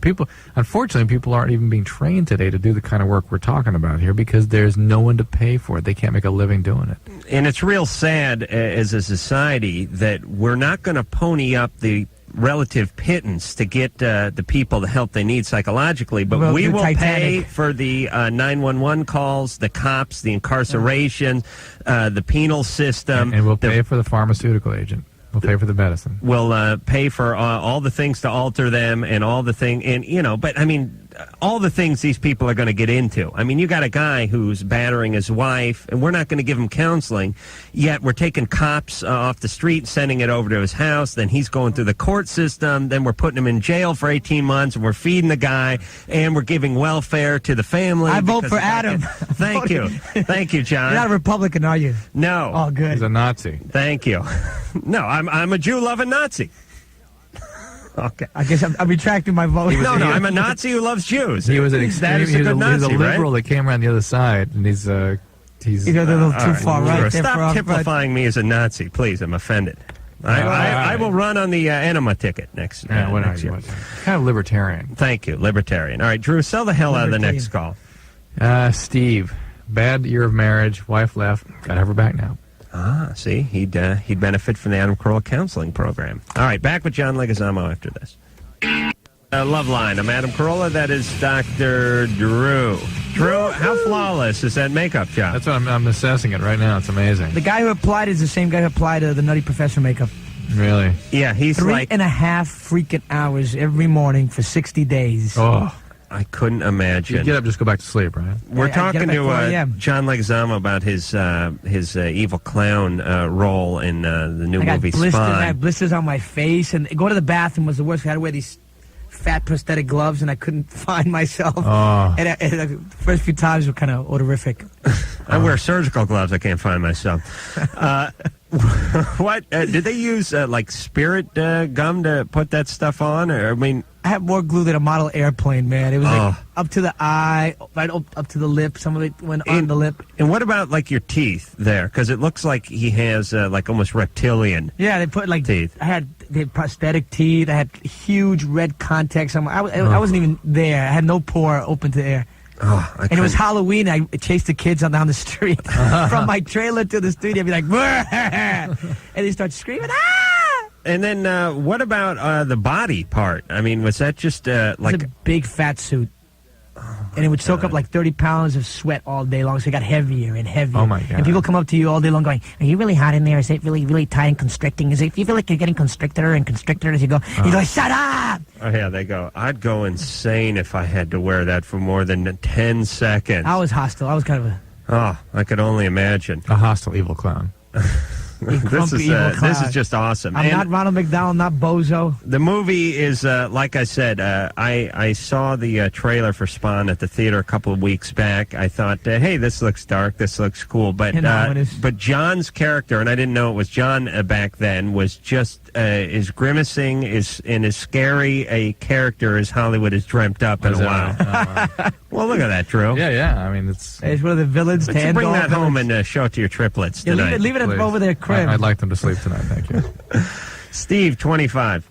Unfortunately, people aren't even being trained today to do the kind of work we're talking about here because there's no one to pay for it. They can't make a living doing it. And it's real sad as a society that we're not going to pony up the relative pittance to get the people the help they need psychologically, but we will pay for the 911 calls, the cops, the incarceration, the penal system. And we'll pay for the pharmaceutical agent. We'll pay for the medicine. We'll pay for all the things to alter them and all the thing. And, but I mean, all the things these people are going to get into. I mean, you got a guy who's battering his wife, and we're not going to give him counseling, yet we're taking cops off the street, sending it over to his house, then he's going through the court system, then we're putting him in jail for 18 months, and we're feeding the guy, and we're giving welfare to the family. I vote for Adam. Thank you. Thank you, John. You're not a Republican, are you? No. Oh, good. He's a Nazi. Thank you. No, I'm a Jew-loving Nazi. Okay. I guess I'm retracting my vote. No, I'm a Nazi who loves Jews. He was an extreme. He was a liberal right? that came around the other side, and he's You know, they're a little too far right. Stop typifying me as a Nazi, please. I'm offended. I will run on the enema ticket next year. Kind of libertarian. Thank you, libertarian. All right, Drew, sell the hell out of the next call. Steve, bad year of marriage, wife left, gotta have her back now. See, he'd benefit from the Adam Carolla counseling program. All right, back with John Leguizamo after this. Loveline, I'm Adam Carolla. That is Dr. Drew. Drew, how flawless is that makeup job? That's what I'm assessing it right now. It's amazing. The guy who applied is the same guy who applied the Nutty Professor makeup. Really? Yeah, he's 3.5 freaking hours every morning for 60 days. Oh. I couldn't imagine. You get up, just go back to sleep, right? We're talking to John Leguizamo about his evil clown role in the new movie Spawn. I had blisters on my face, and go to the bathroom was the worst. I had to wear these fat prosthetic gloves, and I couldn't find myself. Oh. And the first few times were kind of odorific. I wear surgical gloves. I can't find myself. What did they use? Like spirit gum to put that stuff on? Or, I mean, I had more glue than a model airplane, man. It was like up to the eye, right up to the lip. Some of it went on the lip. And what about like your teeth there? Because it looks like he has like almost reptilian. Yeah, they put like teeth. They had prosthetic teeth. I had huge red contacts. I wasn't even there. I had no pore open to air. And it was Halloween. I chased the kids down the street from my trailer to the studio. I'd be like, and they start screaming, ah! And then what about the body part? I mean, was that just like a big fat suit? And it would soak up like 30 pounds of sweat all day long, so it got heavier and heavier. Oh, my God. And people come up to you all day long going, are you really hot in there? Is it really, really tight and constricting? Is it, you feel like you're getting constricted and constricted as you go? You go, shut up! Oh, yeah, they go, I'd go insane if I had to wear that for more than 10 seconds. I was hostile. I was kind of a... Oh, I could only imagine. A hostile evil clown. This is just awesome. I'm not Ronald McDonald, not Bozo. The movie is, like I said, I saw the trailer for Spawn at the theater a couple of weeks back. I thought, hey, this looks dark, this looks cool. But John's character, and I didn't know it was John back then, was just as grimacing and as scary a character as Hollywood has dreamt up in a while. Well, look at that, Drew. Yeah. I mean, it's one of the villains. Let's bring that home and show it to your triplets tonight. Leave it over their crib. I'd like them to sleep tonight. Thank you. Steve, 25.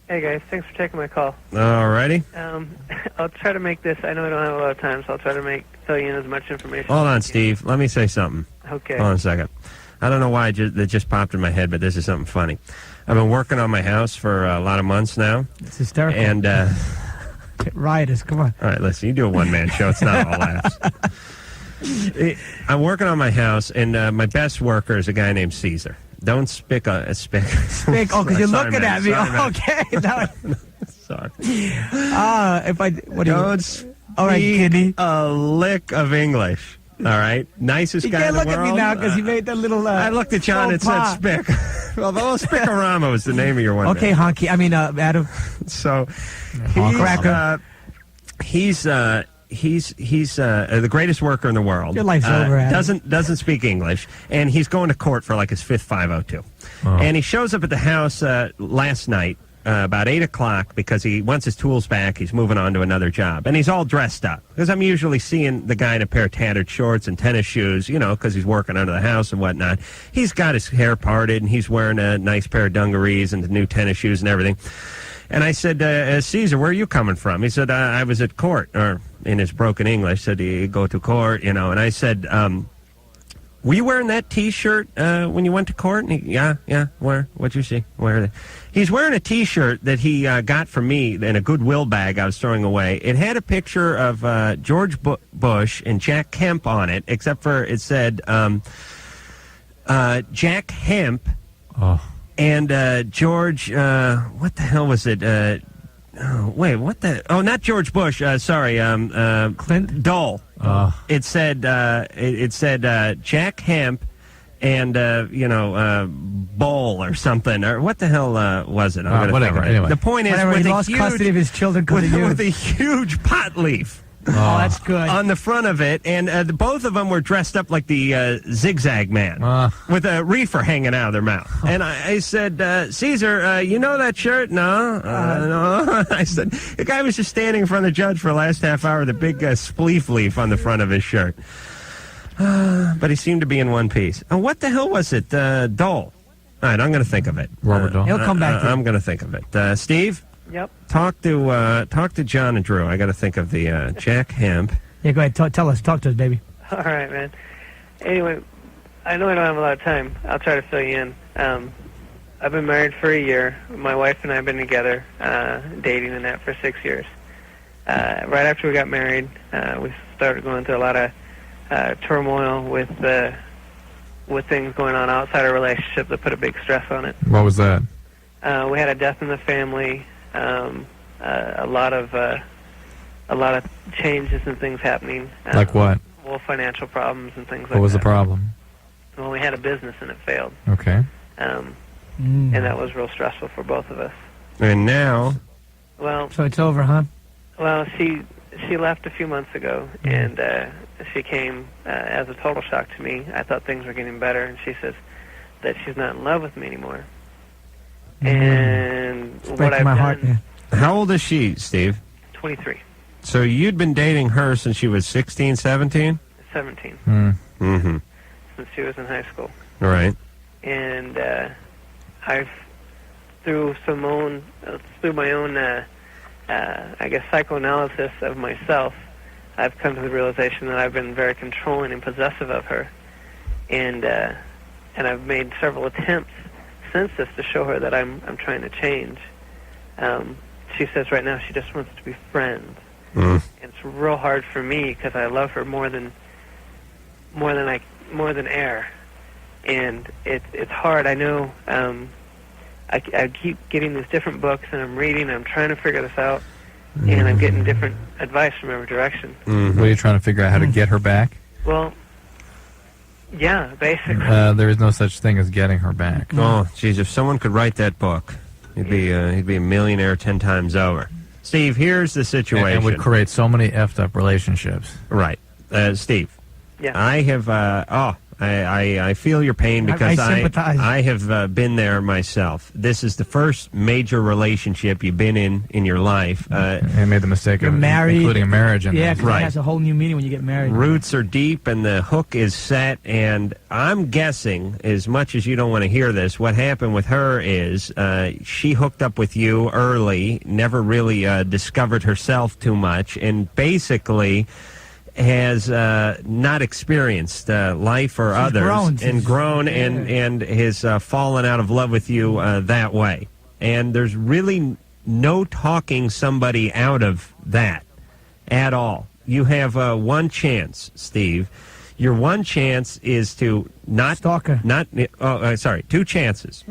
Hey, guys. Thanks for taking my call. All righty. I'll try to make this. I know I don't have a lot of time, so I'll try to fill you in as much information. Hold on, Steve. Let me say something. Okay. Hold on a second. I don't know why that just popped in my head, but this is something funny. I've been working on my house for a lot of months now. It's hysterical. And riotous. Come on. All right, listen. You do a one-man show. It's not all laughs. I'm working on my house, and my best worker is a guy named Caesar. Don't spick. Oh, because you're looking at me. Okay. Sorry. Don't speak a lick of English. All right, nicest guy in the world. You can't look at me now because you made that little. I looked at John and said "spick." Well, Spickorama was the name of your one. Okay, honky. I mean, Adam. So he's the greatest worker in the world. Your life's over, Adam. Doesn't speak English, and he's going to court for like his fifth 502. And he shows up at the house last night. About 8 o'clock because he wants his tools back. He's moving on to another job. And he's all dressed up. Because I'm usually seeing the guy in a pair of tattered shorts and tennis shoes, because he's working under the house and whatnot. He's got his hair parted, and he's wearing a nice pair of dungarees and the new tennis shoes and everything. And I said, Caesar, where are you coming from? He said, I was at court. Or in his broken English, said, you go to court, And I said, were you wearing that T-shirt when you went to court? And yeah. Where? What'd you see? Where are they? He's wearing a T-shirt that he got from me in a Goodwill bag I was throwing away. It had a picture of George Bush and Jack Kemp on it, except for it said Jack Hemp and George, what the hell was it? wait, what the? Oh, not George Bush. Sorry, Clinton. Dole. It said Jack Hemp and Bowl or something, or what the hell was it? I'm whatever. Anyway. The point is, Whatever, he lost custody of his children with a huge pot leaf. Oh, that's good. On the front of it, and both of them were dressed up like the Zigzag Man, with a reefer hanging out of their mouth. And I said, Caesar, you know that shirt? No. No. I said, the guy was just standing in front of the judge for the last half hour with a big spleef leaf on the front of his shirt. But he seemed to be in one piece. Oh, what the hell was it? Dole. All right, I'm going to think of it. Robert Dole. He'll come back to I'm going to think of it. Steve? Yep. Talk to John and Drew. I got to think of the Jack Hemp. Yeah, go ahead. Talk to us, baby. All right, man. Anyway, I know I don't have a lot of time. I'll try to fill you in. I've been married for a year. My wife and I have been together, dating and that for 6 years. Right after we got married, we started going through a lot of turmoil with things going on outside our relationship that put a big stress on it. What was that? We had a death in the family. A lot of changes and things happening. Like what? Well, financial problems and things like that. What was the problem? Well, we had a business and it failed. Okay. And that was real stressful for both of us. And now? Well, so it's over, huh? Well, she left a few months ago, and she came as a total shock to me. I thought things were getting better, and she says that she's not in love with me anymore. And it's what I've my done... heart, man. How old is she, Steve? 23. So you'd been dating her since she was 16, 17? 17. Mm-hmm. Since she was in high school. Right. And I've, through my own, I guess, psychoanalysis of myself, I've come to the realization that I've been very controlling and possessive of her. And I've made several attempts since this to show her that I'm trying to change. She says right now she just wants to be friends. And it's real hard for me because I love her more than air, and it's hard. I know. I keep getting these different books, and I'm reading. I'm trying to figure this out, and I'm getting different advice from every direction. What are you trying to figure out how to get her back? Well, yeah, basically. There is no such thing as getting her back. Oh, geez, if someone could write that book, he'd be a millionaire 10 times over. Steve, here's the situation. And would create so many effed up relationships. Right. Steve. Yeah. I have, I feel your pain because I sympathize. I have been there myself. This is the first major relationship you've been in your life. And made the mistake You're of married. including a marriage in Yeah, this. because it has a whole new meaning when you get married. Roots are deep and the hook is set, and I'm guessing, as much as you don't want to hear this, what happened with her is she hooked up with you early, never really discovered herself too much, and basically has not experienced life or others and grown and has fallen out of love with you that way. And there's really no talking somebody out of that at all. You have one chance, Steve. Your one chance is to not... Stalker. Two chances.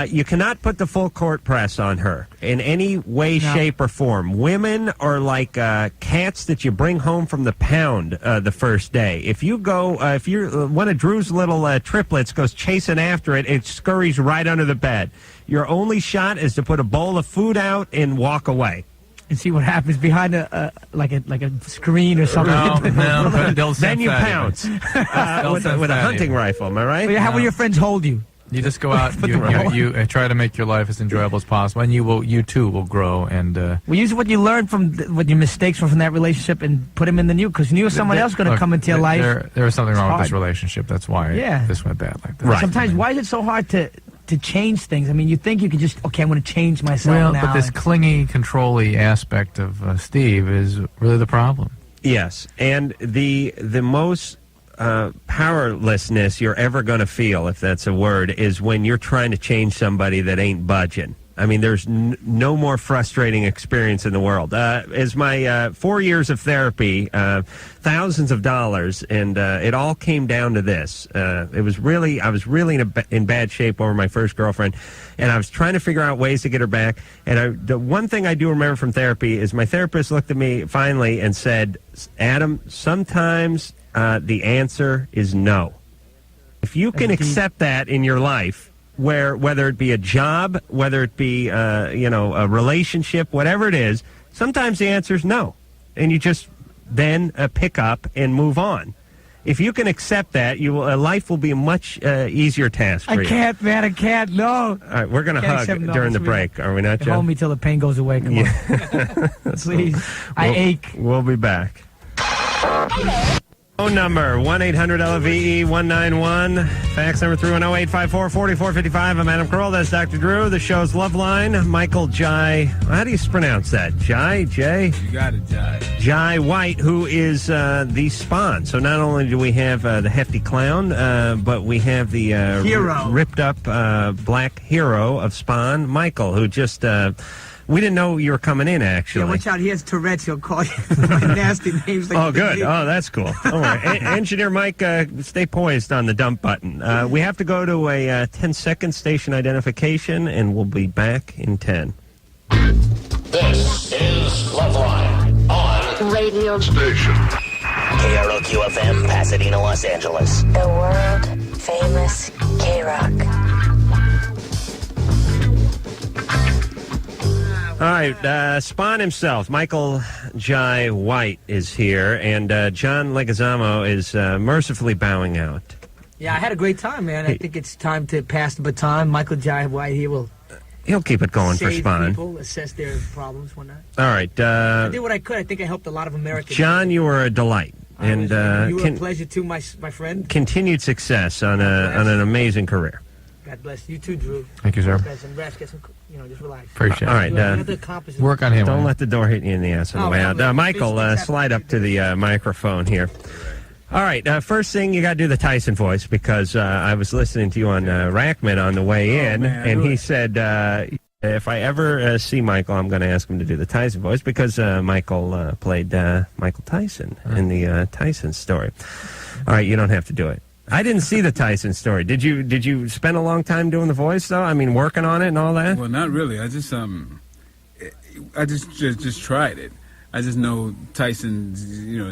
You cannot put the full court press on her in any way, shape, or form. Women are like cats that you bring home from the pound the first day. If you go, if you're one of Drew's little triplets goes chasing after it, it scurries right under the bed. Your only shot is to put a bowl of food out and walk away. And see what happens behind a screen or something. No, then you pounce with a hunting rifle. Am I right? Well, how will your friends hold you? You just go out. you try to make your life as enjoyable as possible, and you too will grow. And well, use what you learned from what your mistakes from that relationship and put them in the new. Because you knew someone else going to come into your life. There was something wrong with this relationship. That's why this went bad like that. Right. Sometimes, why is it so hard to change things? I mean, you think you could just, okay, I'm going to change myself now. Well, but this clingy, control-y aspect of Steve is really the problem. Yes, and the most powerlessness you're ever going to feel, if that's a word, is when you're trying to change somebody that ain't budging. I mean, there's no more frustrating experience in the world. As my 4 years of therapy, thousands of dollars, and it all came down to this. I was really in bad shape over my first girlfriend, and I was trying to figure out ways to get her back. And the one thing I do remember from therapy is my therapist looked at me finally and said, Adam, sometimes the answer is no. If you can accept that in your life, whether it be a job, whether it be a relationship, whatever it is, sometimes the answer is no, and you just then pick up and move on. If you can accept that, life will be a much easier task for you. I can't, man. I can't. No. All right, we're going to hug during the break, are we not, Joe? Hold me till the pain goes away. Come on. Please. I ache. We'll be back. Phone number, 1-800-LVE-191. Fax number 310-854-4455. I'm Adam Carolla. That's Dr. Drew. The show's Loveline. Michael Jai. How do you pronounce that? Jai? Jay? You got it, Jai. Jai White, who is the Spawn. So not only do we have the hefty clown, but we have the hero. Ripped up black hero of Spawn, Michael, who just... we didn't know you were coming in, actually. Yeah, watch out. He has Tourette's. He'll call you nasty names. Like oh, good. Oh, that's cool. Don't worry. Engineer Mike, stay poised on the dump button. We have to go to a 10-second station identification, and we'll be back in 10. This is Loveline on radio station. KROQ-FM, Pasadena, Los Angeles. The world famous K-Rock. All right, Spawn himself, Michael Jai White, is here, and John Leguizamo is mercifully bowing out. Yeah, I had a great time, man. I think it's time to pass the baton. Michael Jai White, he'll keep it going for Spawn. People, assess their problems, whatnot. All right. I did what I could. I think I helped a lot of Americans. John, you were a delight. And you were a pleasure too, my friend. Continued success on an amazing career. God bless you too, Drew. Thank you, sir. Get some, just relax. Appreciate it. All right. Work on him. Don't let the door hit you in the ass on the way out. Michael, slide up to the microphone here. All right. First thing, you got to do the Tyson voice, because I was listening to you on Rackman on the way in, and he said, if I ever see Michael, I'm going to ask him to do the Tyson voice, because Michael played Michael Tyson in the Tyson story. All right. You don't have to do it. I didn't see the Tyson story. Did you spend a long time doing the voice, though? I mean, working on it and all that? Well, not really. I just tried it. I just know Tyson,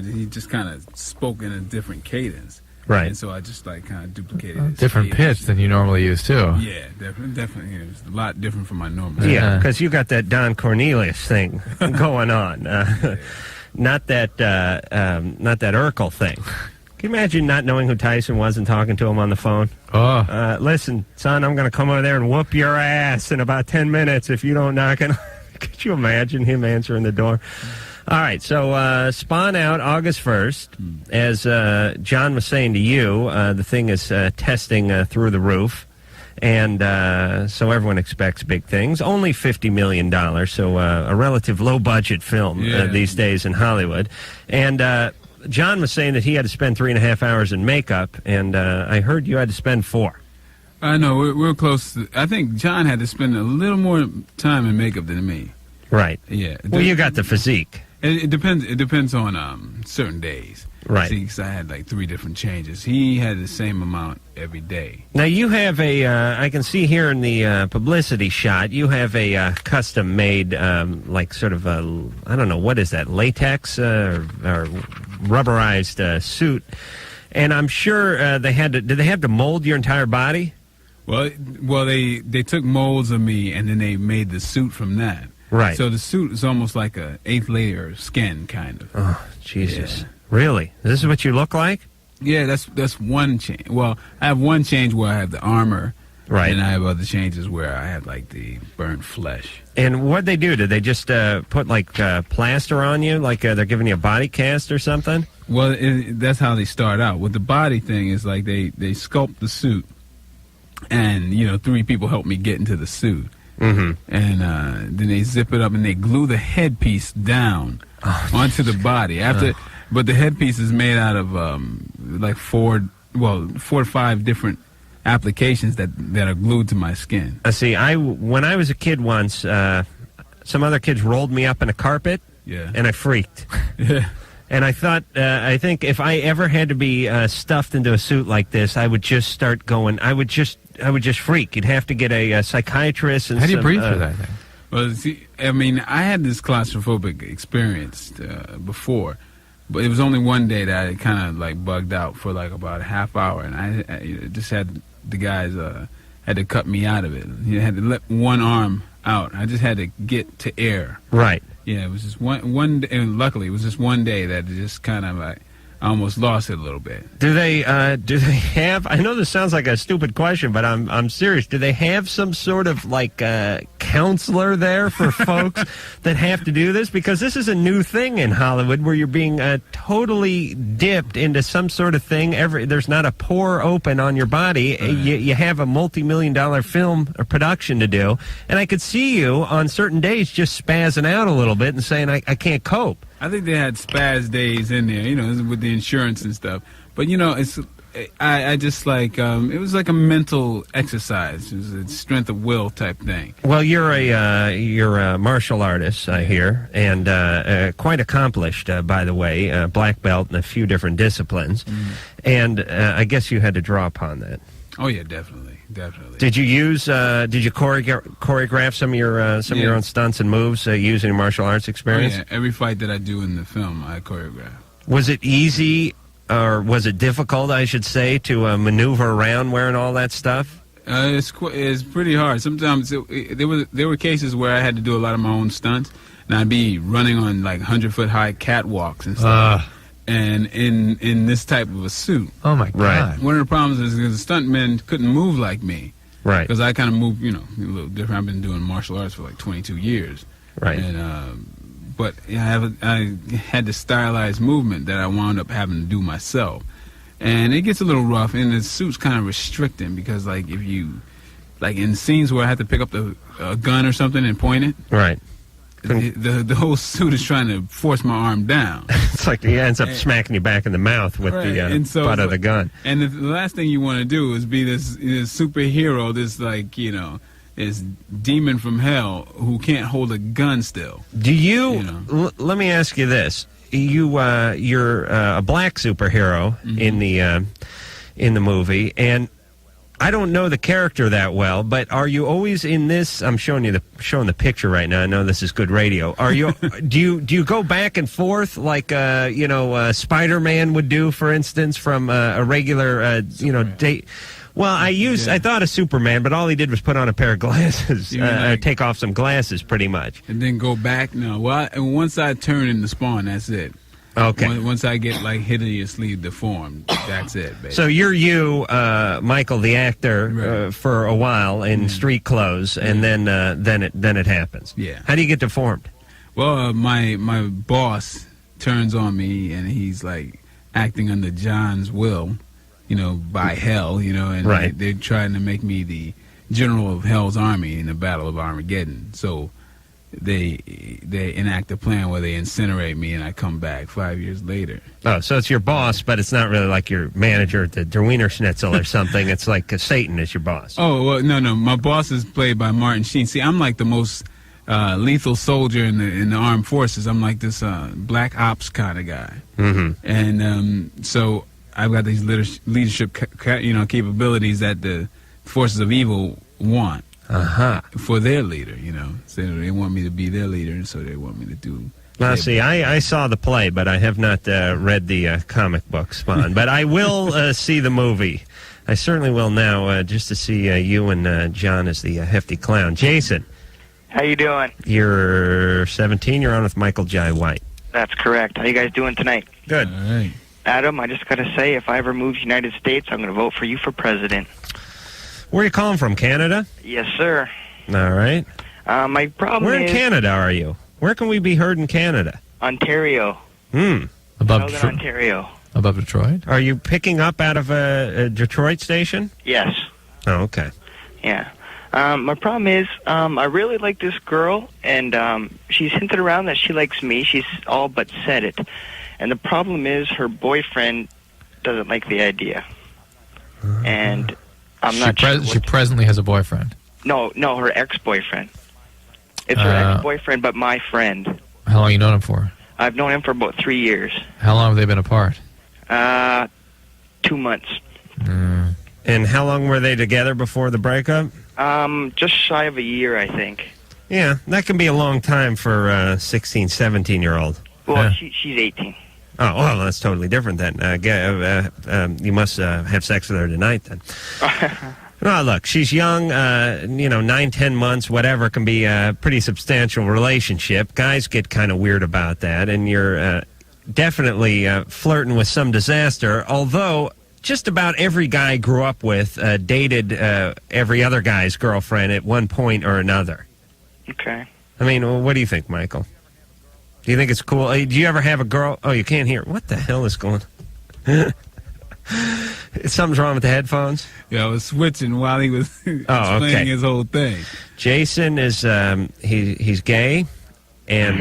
he just kind of spoke in a different cadence. Right. And so I just kind of duplicated his different cadence. pitch than you normally use, too. Yeah, definitely. It's a lot different from my normal. Yeah, because you got that Don Cornelius thing going on. Not that Urkel thing. Can you imagine not knowing who Tyson was and talking to him on the phone? Oh. Listen, son, I'm going to come over there and whoop your ass in about 10 minutes if you don't knock it. Could you imagine him answering the door? All right, so Spawn out August 1st. As John was saying to you, the thing is testing through the roof. And so everyone expects big things. Only $50 million, so a relative low-budget film these days in Hollywood. And... John was saying that he had to spend 3.5 hours in makeup, and I heard you had to spend 4. I know, we're close. I think John had to spend a little more time in makeup than me. Right. Yeah. Well, you got the physique. It depends. It depends on certain days. Right. See, 'cause I had like 3 different changes. He had the same amount every day. Now you have a. I can see here in the publicity shot, you have a custom-made, like sort of a. I don't know, what is that? Latex or rubberized suit, and I'm sure they had to. Did they have to mold your entire body? Well, they took molds of me and then they made the suit from that. Right. So the suit is almost like a 8th layer skin, kind of. Oh, Jesus. Yeah. Really? This is what you look like? Yeah, that's one change. Well, I have one change where I have the armor. Right. And I have other changes where I have, like, the burnt flesh. And what'd they do? Did they just put, like, plaster on you? Like they're giving you a body cast or something? Well, that's how they start out. With the body thing is, like, they sculpt the suit. And, 3 people help me get into the suit. Mm-hmm. And then they zip it up and they glue the headpiece down onto the body. But the headpiece is made out of like 4 to 5 different applications that are glued to my skin. See, when I was a kid once, some other kids rolled me up in a carpet, and I freaked. Yeah. And I thought, I think if I ever had to be stuffed into a suit like this, I would just start going. I would just freak. You'd have to get a psychiatrist. And how do you breathe through that thing? Well, see, I mean, I had this claustrophobic experience before, but it was only one day that I kind of like bugged out for like about a half hour, and I just had the guys had to cut me out of it. You had to let one arm out. I just had to get to air. Right. Yeah, it was just one day, and luckily it was just one day that it just kind of like I almost lost it a little bit. Do they have? I know this sounds like a stupid question, but I'm serious. Do they have some sort of like counselor there for folks that have to do this? Because this is a new thing in Hollywood where you're being totally dipped into some sort of thing. There's not a pore open on your body. Right. You have a multi-million-dollar film or production to do, and I could see you on certain days just spazzing out a little bit and saying, I can't cope. I think they had spaz days in there, with the insurance and stuff. But I just like it was like a mental exercise. It was a strength of will type thing. Well, you're a martial artist, I hear, and quite accomplished, by the way. Black belt in a few different disciplines, and I guess you had to draw upon that. Oh yeah, definitely. Did you choreograph some of your own stunts and moves using martial arts experience? Oh, yeah, every fight that I do in the film, I choreograph. Was it easy, or was it difficult, I should say, to maneuver around wearing all that stuff? It's pretty hard. Sometimes there were cases where I had to do a lot of my own stunts, and I'd be running on like 100-foot high catwalks and stuff. And in this type of a suit. Oh my God! Right. One of the problems is because the stuntmen couldn't move like me. Right. Because I kind of move, a little different. I've been doing martial arts for like 22 years. Right. And but I had the stylized movement that I wound up having to do myself, and it gets a little rough. And the suit's kind of restricting because like if you, like in scenes where I have to pick up a gun or something and point it. Right. The whole suit is trying to force my arm down. It's like he ends up smacking you back in the mouth with the butt of the gun. And the last thing you want to do is be this superhero, this like this demon from hell who can't hold a gun still. Do you? Let me ask you this: you're a black superhero in the movie, and I don't know the character that well, but are you always in this? I'm showing the picture right now. I know this is good radio. Are you? do you go back and forth like Spider-Man would do, for instance, from a regular date? Well, I thought of Superman, but all he did was put on a pair of glasses, take off some glasses, pretty much, and then go back. No, well, once I turn into Spawn, that's it. Okay. Once I get like hideously deformed, that's it, baby. So you're Michael, the actor, for a while in street clothes, and then it happens. Yeah. How do you get deformed? Well, my boss turns on me, and he's like acting under John's will, by hell, and they're trying to make me the general of Hell's army in the Battle of Armageddon. So they enact a plan where they incinerate me and I come back 5 years later. Oh, so it's your boss, but it's not really like your manager at the Wiener Schnitzel or something. It's like Satan is your boss. Oh, well, no. My boss is played by Martin Sheen. See, I'm like the most lethal soldier in the armed forces. I'm like this black ops kind of guy. Mm-hmm. And so I've got these leadership capabilities that the forces of evil want. For their leader, so they want me to be their leader, and so they want me to do. Now, see, I saw the play, but I have not read the comic book, Spawn. But I will see the movie. I certainly will now, just to see you and John as the hefty clown. Jason, how you doing? You're 17. You're on with Michael Jai White. That's correct. How you guys doing tonight? Good. All right. Adam, I just got to say, if I ever move to the United States, I'm going to vote for you for president. Where are you calling from, Canada? Yes, sir. All right. My problem Where is... in Canada are you? Where can we be heard in Canada? Ontario. Above Southern Ontario. Above Detroit? Are you picking up out of a Detroit station? Yes. Oh, okay. Yeah. My problem is, I really like this girl, and she's hinted around that she likes me. She's all but said it. And the problem is her boyfriend doesn't like the idea. And I'm not sure. She presently has a boyfriend. No, her ex-boyfriend. It's her ex-boyfriend, but my friend. How long you known him for? I've known him for about 3 years. How long have they been apart? 2 months. And how long were they together before the breakup? Just shy of a year, I think. Yeah, that can be a long time for a 16, 17-year-old. Well, she's 18. Oh, well, that's totally different then. You must have sex with her tonight then. Well, look, she's young, 9, 10 months, whatever, can be a pretty substantial relationship. Guys get kind of weird about that, and you're definitely flirting with some disaster, although just about every guy I grew up with dated every other guy's girlfriend at one point or another. Okay. I mean, what do you think, Michael? Do you think it's cool? Do you ever have a girl? Oh, you can't hear. What the hell is going on? Something's wrong with the headphones? Yeah, I was switching while he was explaining his whole thing. Jason is, he's gay, and...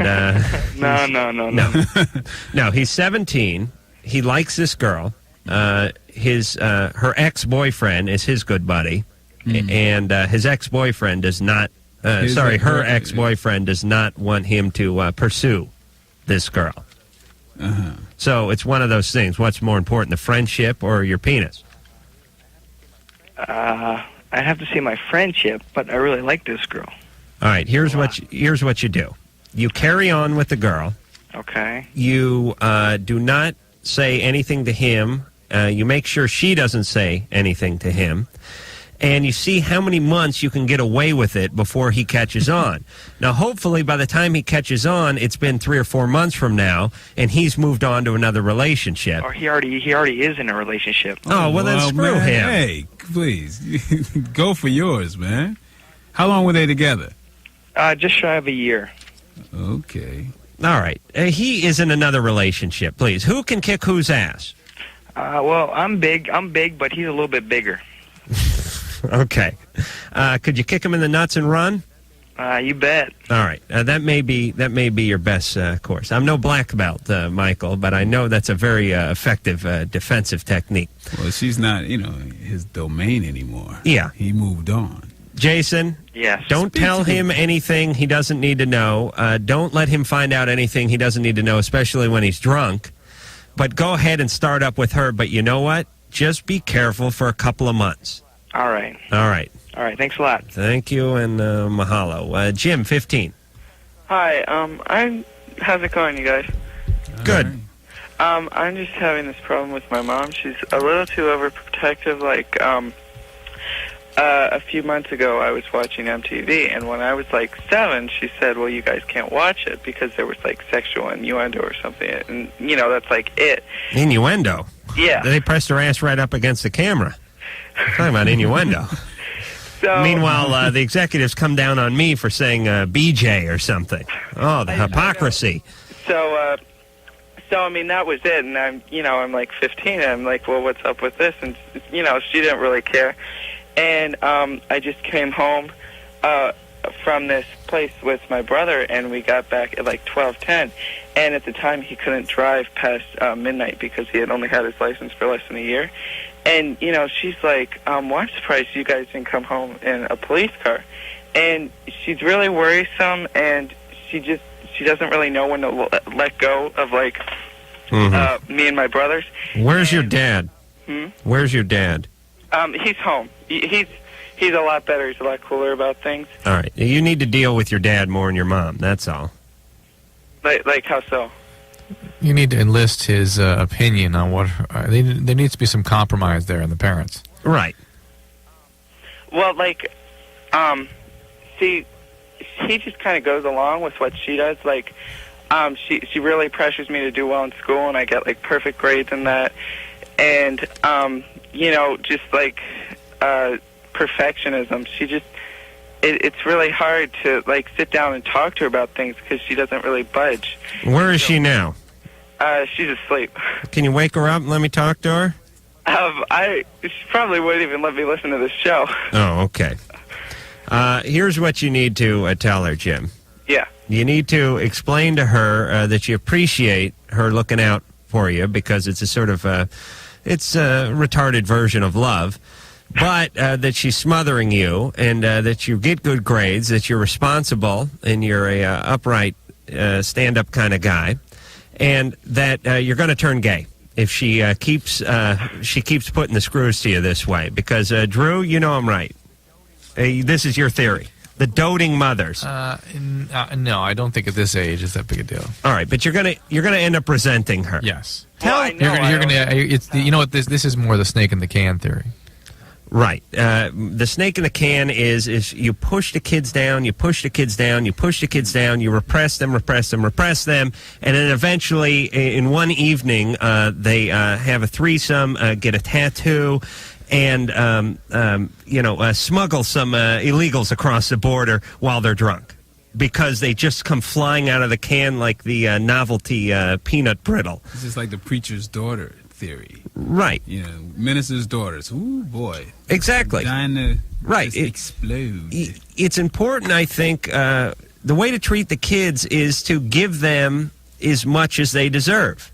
No, he's 17. He likes this girl. Her ex-boyfriend is his good buddy, and his ex-boyfriend does not... her ex-boyfriend does not want him to pursue this girl. So it's one of those things. What's more important, the friendship or your penis? I have to say my friendship, but I really like this girl. All right, here's what you do. You carry on with the girl. Okay. You do not say anything to him. You make sure she doesn't say anything to him. And you see how many months you can get away with it before he catches on. Now, hopefully, by the time he catches on, it's been 3 or 4 months from now, and he's moved on to another relationship. Or he already is in a relationship. Oh, well, then screw him. Hey, please, go for yours, man. How long were they together? Just shy of a year. Okay. All right. He is in another relationship, please. Who can kick whose ass? Well, I'm big, but he's a little bit bigger. Okay. Could you kick him in the nuts and run? You bet. All right. That may be your best course. I'm no black belt, Michael, but I know that's a very effective defensive technique. Well, she's not, his domain anymore. Yeah. He moved on. Jason? Yes. Don't tell him anything he doesn't need to know. Don't let him find out anything he doesn't need to know, especially when he's drunk. But go ahead and start up with her. But you know what? Just be careful for a couple of months. All right. All right. All right. Thanks a lot. Thank you, and mahalo. Jim, 15. Hi. How's it going, you guys? Good. I'm just having this problem with my mom. She's a little too overprotective. Like, a few months ago, I was watching MTV, and when I was like 7, she said, "Well, you guys can't watch it because there was like sexual innuendo or something." And that's like it. Innuendo. Yeah. They pressed her ass right up against the camera. Talking about innuendo. So, meanwhile, the executives come down on me for saying BJ or something. Oh, the hypocrisy. So I mean, that was it. And I'm like 15. And I'm like, well, what's up with this? And she didn't really care. And I just came home from this place with my brother, and we got back at like 12:10. And at the time, he couldn't drive past midnight because he had only had his license for less than a year. And, she's like, well, I'm surprised you guys didn't come home in a police car. And she's really worrisome, and she doesn't really know when to let go of, like, me and my brothers. Where's your dad? Where's your dad? He's home. He's a lot better. He's a lot cooler about things. All right. You need to deal with your dad more than your mom. That's all. Like how so? You need to enlist his opinion on what... there needs to be some compromise there in the parents. Right. Well, like, see, he just kind of goes along with what she does. Like, she really pressures me to do well in school, and I get, like, perfect grades in that. And, just, like, perfectionism. She just... It's really hard to, like, sit down and talk to her about things because she doesn't really budge. Where is she now? She's asleep. Can you wake her up and let me talk to her? She probably wouldn't even let me listen to this show. Oh, okay. Here's what you need to tell her, Jim. Yeah. You need to explain to her that you appreciate her looking out for you because it's a sort of it's a retarded version of love. but that she's smothering you, and that you get good grades, that you're responsible, and you're a upright, stand-up kind of guy, and that you're going to turn gay if she keeps putting the screws to you this way. Because Drew, you know I'm right. This is your theory. The doting mothers. No, I don't think at this age it's that big a deal. All right, but you're gonna end up resenting her. Yes. Tell you're gonna. It's you know what this is more the snake in the can theory. Right. The snake in the can is you push the kids down, you push the kids down, you push the kids down, you repress them, and then eventually, in one evening, they have a threesome, get a tattoo, and smuggle some illegals across the border while they're drunk, because they just come flying out of the can like the novelty peanut brittle. This is like the preacher's daughter theory. Right. You know, minister's daughters. Ooh, boy. Exactly. Dying to right. explode. It's important, I think, the way to treat the kids is to give them as much as they deserve.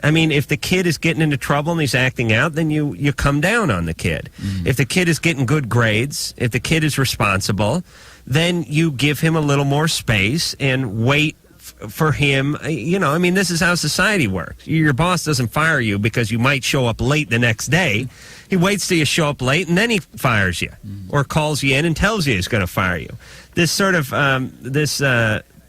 I mean, if the kid is getting into trouble and he's acting out, then you come down on the kid. If the kid is getting good grades, if the kid is responsible, then you give him a little more space and wait for him. I mean, this is how society works. Your boss doesn't fire you because you might show up late the next day. He waits till you show up late, and then he fires you or calls you in and tells you he's going to fire you. This sort of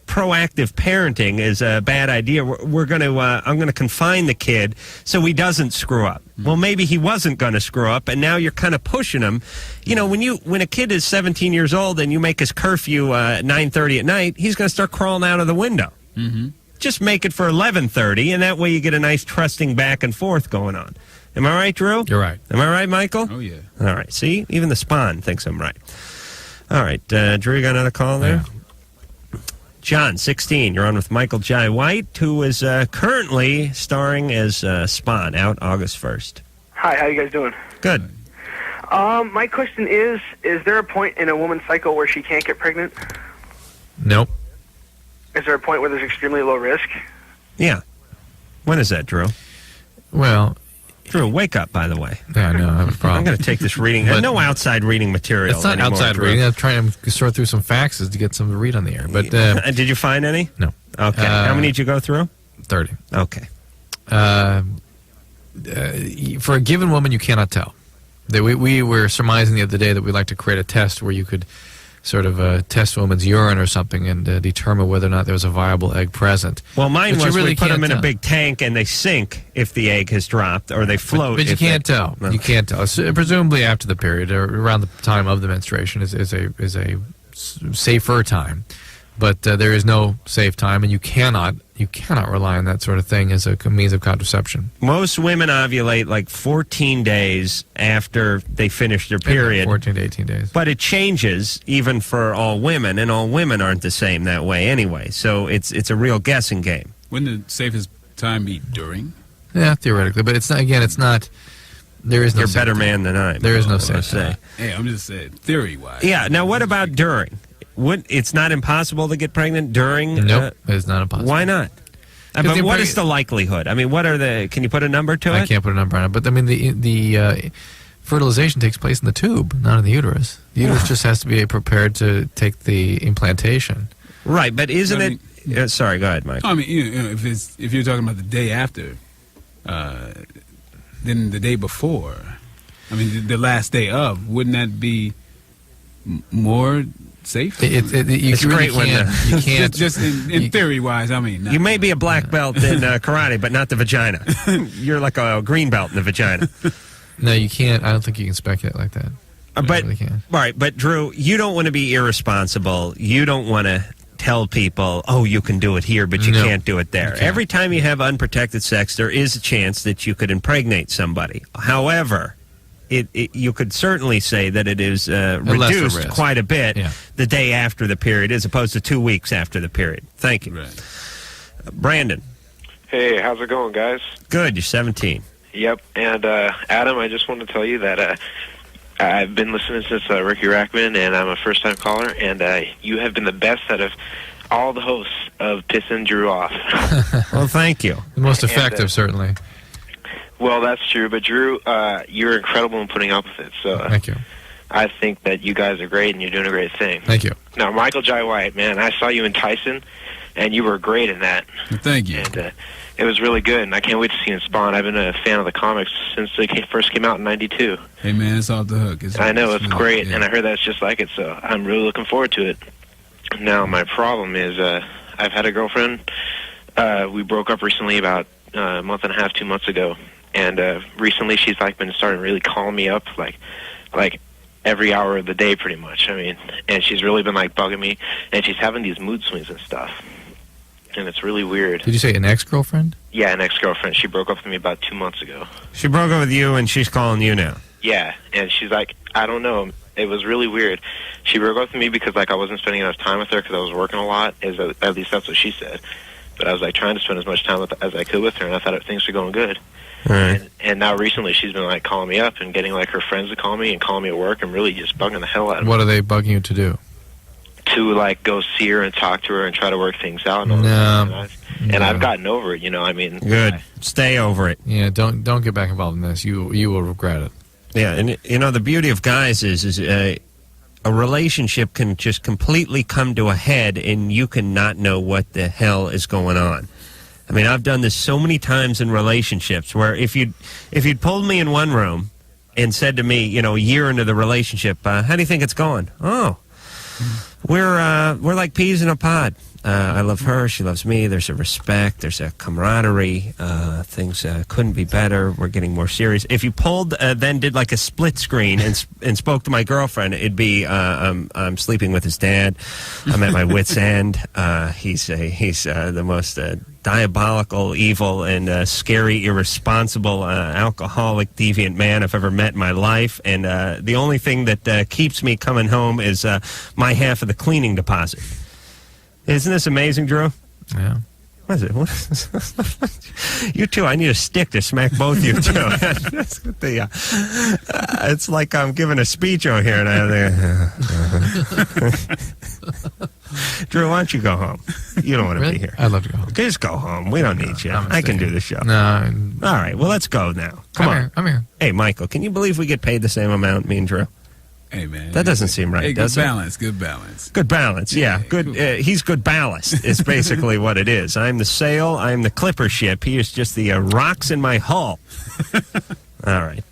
proactive parenting is a bad idea. I'm going to confine the kid so he doesn't screw up. Well, maybe he wasn't going to screw up, and now you're kind of pushing him. You know, when a kid is 17 years old and you make his curfew 9:30 at night, he's going to start crawling out of the window. Just make it for 11:30, and that way you get a nice trusting back and forth going on. Am I right, Drew? You're right. Am I right, Michael? Oh, yeah. All right. See, even the spawn thinks I'm right. All right, Drew, you got another call there? Yeah. John, 16, you're on with Michael Jai White, who is currently starring as Spawn, out August 1st. Hi, how you guys doing? Good. My question is there a point in a woman's cycle where she can't get pregnant? Nope. Is there a point where there's extremely low risk? Yeah. When is that, Drew? Well... Drew, wake up, by the way. Yeah, I know, I have a problem. I'm going to take this reading. No outside reading material. It's not anymore, outside Drew. reading. I'm trying to sort through some faxes to get some to read on the air. But did you find any? No. Okay. How many did you go through? 30. Okay. For a given woman, you cannot tell. We were surmising the other day that we'd like to create a test where you could sort of test a woman's urine or something and determine whether or not there was a viable egg present. Well, mine but was really we put them in tell. a big tank and they sink if the egg has dropped, or they float. But you can't tell. No. You can't tell. So, presumably after the period or around the time of the menstruation is a safer time. But there is no safe time, and you cannot rely on that sort of thing as a means of contraception. Most women ovulate like 14 days after they finish their period. 14 to 18 days. But it changes even for all women, and all women aren't the same that way anyway. So it's a real guessing game. Wouldn't the safest time be during? Yeah, theoretically, but it's not. Again, it's not. There is no. You're a better man than I am. There is no safe time. Hey, I'm just saying, theory-wise. Yeah. Now, what about during? It's not impossible to get pregnant during? Nope, it's not impossible. Why not? But what is the likelihood? I mean, can you put a number to it? I can't put a number on it, but I mean, the fertilization takes place in the tube, not in the uterus. The uterus just has to be prepared to take the implantation. Right, but isn't it? Sorry, go ahead, Mike. I mean, if you're talking about the day after, then the day before. I mean, the last day of, wouldn't that be more safe? It's great when you can't. just in theory wise, I mean. You may be a black belt in karate, but not the vagina. You're like a green belt in the vagina. No, you can't. I don't think you can speculate like that. But really can. Right, but Drew, you don't want to be irresponsible. You don't want to tell people, "Oh, you can do it here, but you can't do it there." Every time you have unprotected sex, there is a chance that you could impregnate somebody. However, you could certainly say that it is reduced quite a bit the day after the period as opposed to 2 weeks after the period. Thank you. Right. Brandon. Hey, how's it going, guys? Good. You're 17. Yep. And Adam, I just want to tell you that I've been listening since Ricky Rackman, and I'm a first-time caller, and you have been the best out of all the hosts of pissing Drew off. Well, thank you. The most effective, certainly. Well, that's true, but Drew, you're incredible in putting up with it. So Thank you. I think that you guys are great, and you're doing a great thing. Thank you. Now, Michael J. White, man, I saw you in Tyson, and you were great in that. Thank you. And it was really good, and I can't wait to see you in Spawn. I've been a fan of the comics since they first came out in '92. Hey, man, it's off the hook. I know, it's really, great, yeah. and I heard that's just like it, so I'm really looking forward to it. Now, my problem is I've had a girlfriend. We broke up recently about a month and a half, 2 months ago, and recently she's like been starting to really calling me up, like every hour of the day, pretty much. I mean, and she's really been like bugging me, and she's having these mood swings and stuff, and it's really weird. Did you say an ex-girlfriend? Yeah, an ex-girlfriend. She broke up with me about 2 months ago. She broke up with you, and she's calling you now. Yeah, and she's like, I don't know. It was really weird. She broke up with me because like I wasn't spending enough time with her because I was working a lot. At least that's what she said. But I was like trying to spend as much time as I could with her, and I thought things were going good. Right. And now recently she's been like calling me up and getting like her friends to call me and calling me at work and really just bugging the hell out of me. What are they bugging you to do? To like go see her and talk to her and try to work things out. And all No. and I've gotten over it, you know. I mean, Good. Stay over it. Yeah, don't get back involved in this. You will regret it. Yeah, and you know the beauty of guys is a relationship can just completely come to a head, and you can not know what the hell is going on. I mean, I've done this so many times in relationships where if you'd pulled me in one room and said to me, you know, a year into the relationship, how do you think it's going? Oh, we're like peas in a pod. I love her. She loves me. There's a respect. There's a camaraderie. Things couldn't be better. We're getting more serious. If you pulled, then did like a split screen and spoke to my girlfriend, it'd be I'm sleeping with his dad. I'm at my wit's end. He's the most diabolical, evil, and scary, irresponsible, alcoholic, deviant man I've ever met in my life. And the only thing that keeps me coming home is my half of the cleaning deposit. Isn't this amazing, Drew? Yeah. What is it? You two, I need a stick to smack both you two. That's what it's like I'm giving a speech over here, and Drew, why don't you go home? You don't want to Really? be here. I'd love to go home. Just go home. We don't need you. I can do the show. No. All right, well, let's go now. Come on. I'm here. Hey, Michael, can you believe we get paid the same amount, me and Drew? Hey, man. That doesn't seem right, Hey, does good it? balance. Good balance. Good balance, yeah. Good. Cool. He's good ballast is basically what it is. I'm the sail. I'm the clipper ship. He is just the rocks in my hull. All right.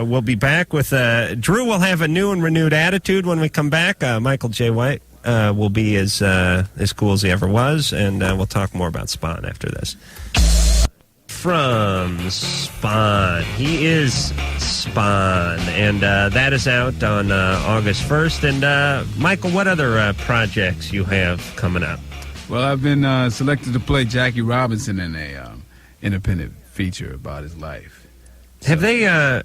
We'll be back with Drew. Will have a new and renewed attitude when we come back. Michael J. White will be as cool as he ever was, and we'll talk more about Spawn after this. From Spawn. He is Spawn, and that is out on August 1st. And, Michael, what other projects you have coming up? Well, I've been selected to play Jackie Robinson in a independent feature about his life. Have they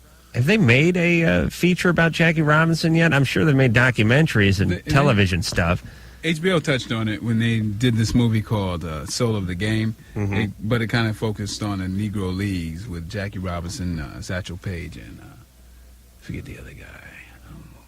made a feature about Jackie Robinson yet? I'm sure they've made documentaries and television stuff. HBO touched on it when they did this movie called Soul of the Game, but it kind of focused on the Negro Leagues with Jackie Robinson, Satchel Paige, and forget the other guy.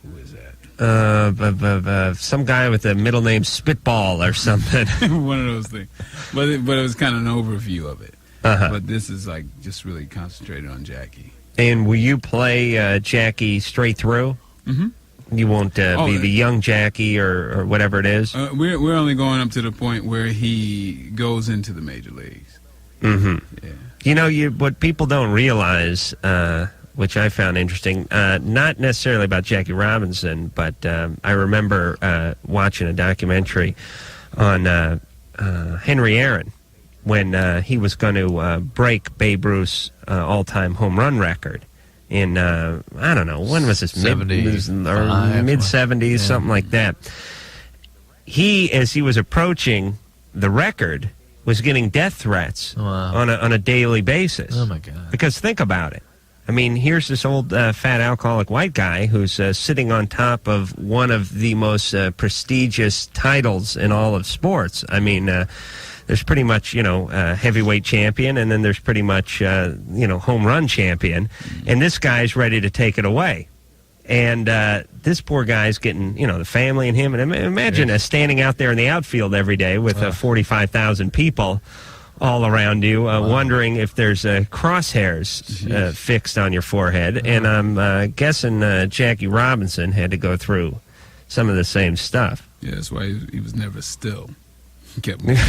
Who is that? Some guy with the middle name Spitball or something. One of those things. But it was kind of an overview of it. But this is like just really concentrated on Jackie. And will you play Jackie straight through? Mm-hmm. You won't be the young Jackie or whatever it is? We're only going up to the point where he goes into the major leagues. Mm-hmm. Yeah. You know, what people don't realize, which I found interesting, not necessarily about Jackie Robinson, but I remember watching a documentary on Henry Aaron when he was going to break Babe Ruth's all-time home run record. In, I don't know, when was this? Mid-70s, something like that. He, as he was approaching the record, was getting death threats on a daily basis. Oh, my God. Because think about it. I mean, here's this old fat alcoholic white guy who's sitting on top of one of the most prestigious titles in all of sports. I mean, there's pretty much, heavyweight champion, and then there's pretty much, home run champion. And this guy's ready to take it away. And this poor guy's getting, the family and him. And imagine standing out there in the outfield every day with 45,000 people all around you, wondering if there's crosshairs fixed on your forehead. And I'm guessing Jackie Robinson had to go through some of the same stuff. Yeah, that's why he was never still. He kept moving.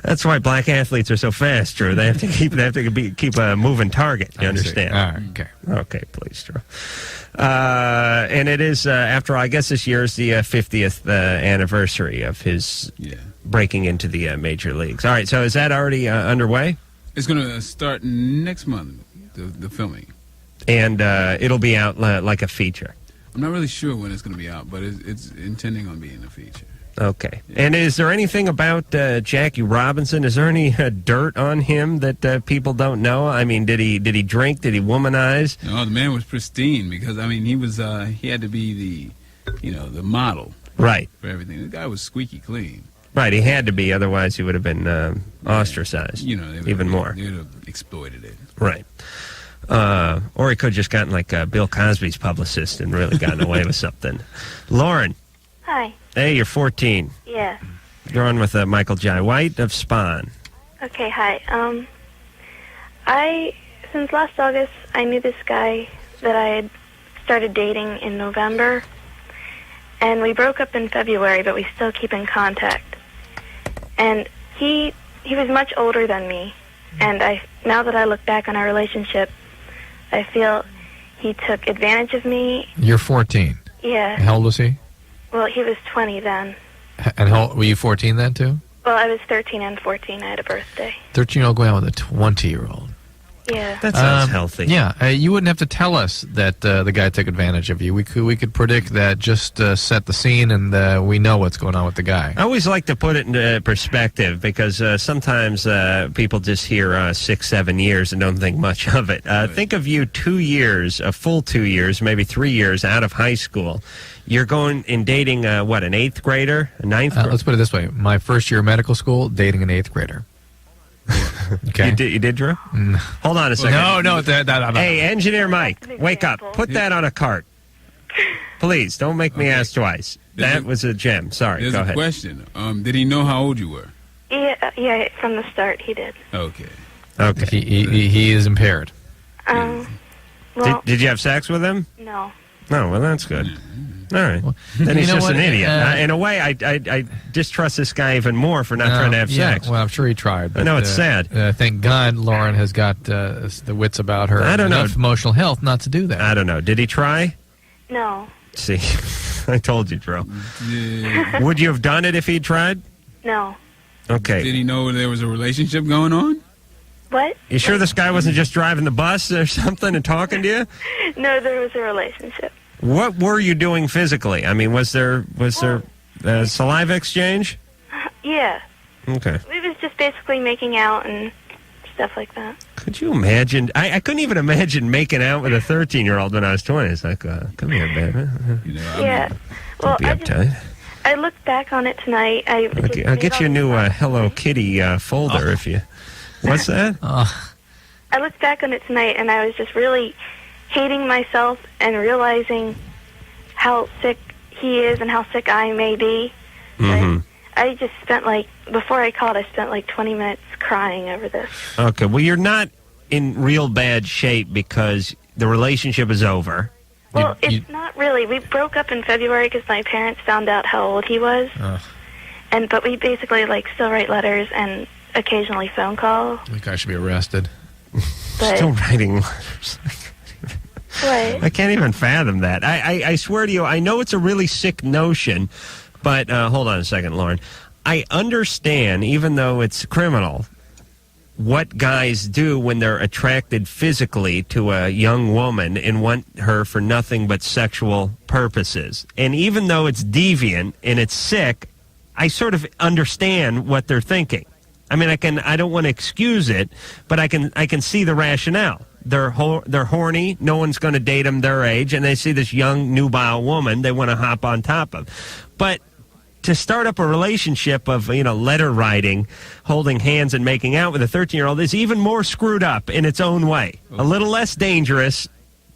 That's why black athletes are so fast, Drew. They have to keep a moving target. You understand? All right, okay. Okay, please, Drew. And it is, after all, I guess this year is the 50th anniversary of his breaking into the major leagues. All right, so is that already underway? It's going to start next month, the filming. And it'll be out like a feature. I'm not really sure when it's going to be out, but it's intending on being a feature. Okay. And is there anything about Jackie Robinson? Is there any dirt on him that people don't know? I mean, did he drink? Did he womanize? No, the man was pristine because I mean he had to be the model, right, for everything. The guy was squeaky clean. Right, he had to be, otherwise he would have been ostracized. Even more. They would have exploited it. Right. Or he could have just gotten like Bill Cosby's publicist and really gotten away with something. Lauren. Hi. Hey, you're 14. Yeah. You're on with Michael J. White of Spawn. Okay, hi. Since last August, I knew this guy that I had started dating in November, and we broke up in February, but we still keep in contact. And he was much older than me, and now that I look back on our relationship, I feel he took advantage of me. You're 14. Yeah. How old was he? Well, he was 20 then. And were you 14 then, too? Well, I was 13 and 14. I had a birthday. 13-year-old going out with a 20-year-old. Yeah. That sounds healthy. Yeah, you wouldn't have to tell us that the guy took advantage of you. We could predict that, just set the scene, and we know what's going on with the guy. I always like to put it into perspective because sometimes people just hear 6-7 years and don't think much of it. Think of you 2 years, a full 2 years, maybe 3 years out of high school. You're going and dating, an 8th grader, a 9th grader? Let's put it this way. My first year of medical school, dating an 8th grader. Okay. You did, Drew? Hold on a second. No. Hey, Engineer Mike, wake up. Put that on a cart. Please, don't make me ask twice. That was a gem. Sorry, There's go a ahead. question. Did he know how old you were? Yeah, from the start he did. Okay. He is impaired. Well, did you have sex with him? no. Oh, well, that's good. All right. Then he's just an idiot. In a way, I distrust this guy even more for not trying to have sex. Well, I'm sure he tried. But, I know, it's sad. Thank God Lauren has got the wits about her. I don't know. Enough emotional health not to do that. I don't know. Did he try? No. See, I told you, Drew. Yeah. Would you have done it if he'd tried? No. Okay. Did he know there was a relationship going on? What? You sure this guy wasn't just driving the bus or something and talking to you? No, there was a relationship. What were you doing physically? I mean, was there saliva exchange? Yeah. Okay. We was just basically making out and stuff like that. Could you imagine? I couldn't even imagine making out with a 13-year-old when I was 20. It's like, come here, baby. Yeah. Well, Don't be uptight. I looked back on it tonight. I'll get you a new Hello Kitty folder if you... What's that? I looked back on it tonight, and I was just really hating myself and realizing how sick he is and how sick I may be. Mm-hmm. I just spent before I called, I spent 20 minutes crying over this. Okay, well, you're not in real bad shape because the relationship is over. Well, it's not really. We broke up in February because my parents found out how old he was. But we basically still write letters and occasionally phone call. I think I should be arrested. Still writing letters. What? I can't even fathom that. I swear to you, I know it's a really sick notion, but hold on a second, Lauren. I understand, even though it's criminal, what guys do when they're attracted physically to a young woman and want her for nothing but sexual purposes. And even though it's deviant and it's sick, I sort of understand what they're thinking. I mean, I don't want to excuse it, but I can see the rationale. They're horny. No one's going to date them their age, and they see this young, nubile woman they want to hop on top of. But to start up a relationship of letter writing, holding hands, and making out with a 13-year-old is even more screwed up in its own way. A little less dangerous,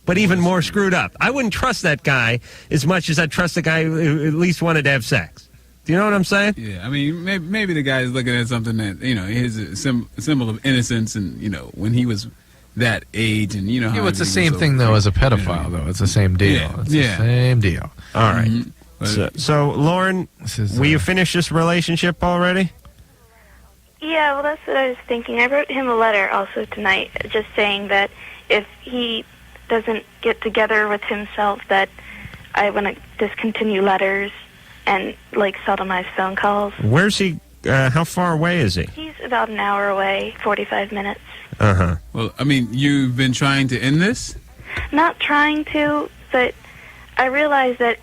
but even more screwed up. I wouldn't trust that guy as much as I'd trust the guy who at least wanted to have sex. Do you know what I'm saying? Yeah, I mean, maybe the guy's looking at something that, is a symbol of innocence, and, when he was that age, and, how... Yeah, it's the same thing, though, as a pedophile, though. It's the same deal. Yeah, It's the same deal. All right. So, Lauren, will you finish this relationship already? Yeah, well, that's what I was thinking. I wrote him a letter also tonight, just saying that if he doesn't get together with himself, that I want to discontinue letters and, sodomnize phone calls. Where's he? How far away is he? He's about an hour away, 45 minutes. Uh-huh. Well, I mean, you've been trying to end this? Not trying to, but I realize that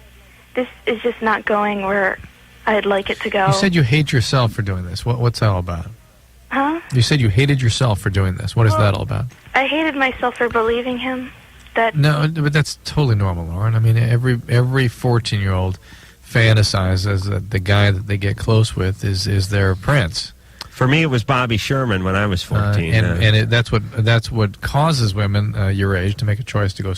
this is just not going where I'd like it to go. You said you hate yourself for doing this. What's that all about? Huh? You said you hated yourself for doing this. What is that all about? I hated myself for believing him. No, but that's totally normal, Lauren. I mean, every 14-year-old fantasizes that the guy that they get close with is their prince. For me, it was Bobby Sherman when I was 14. That's what causes women your age to make a choice to go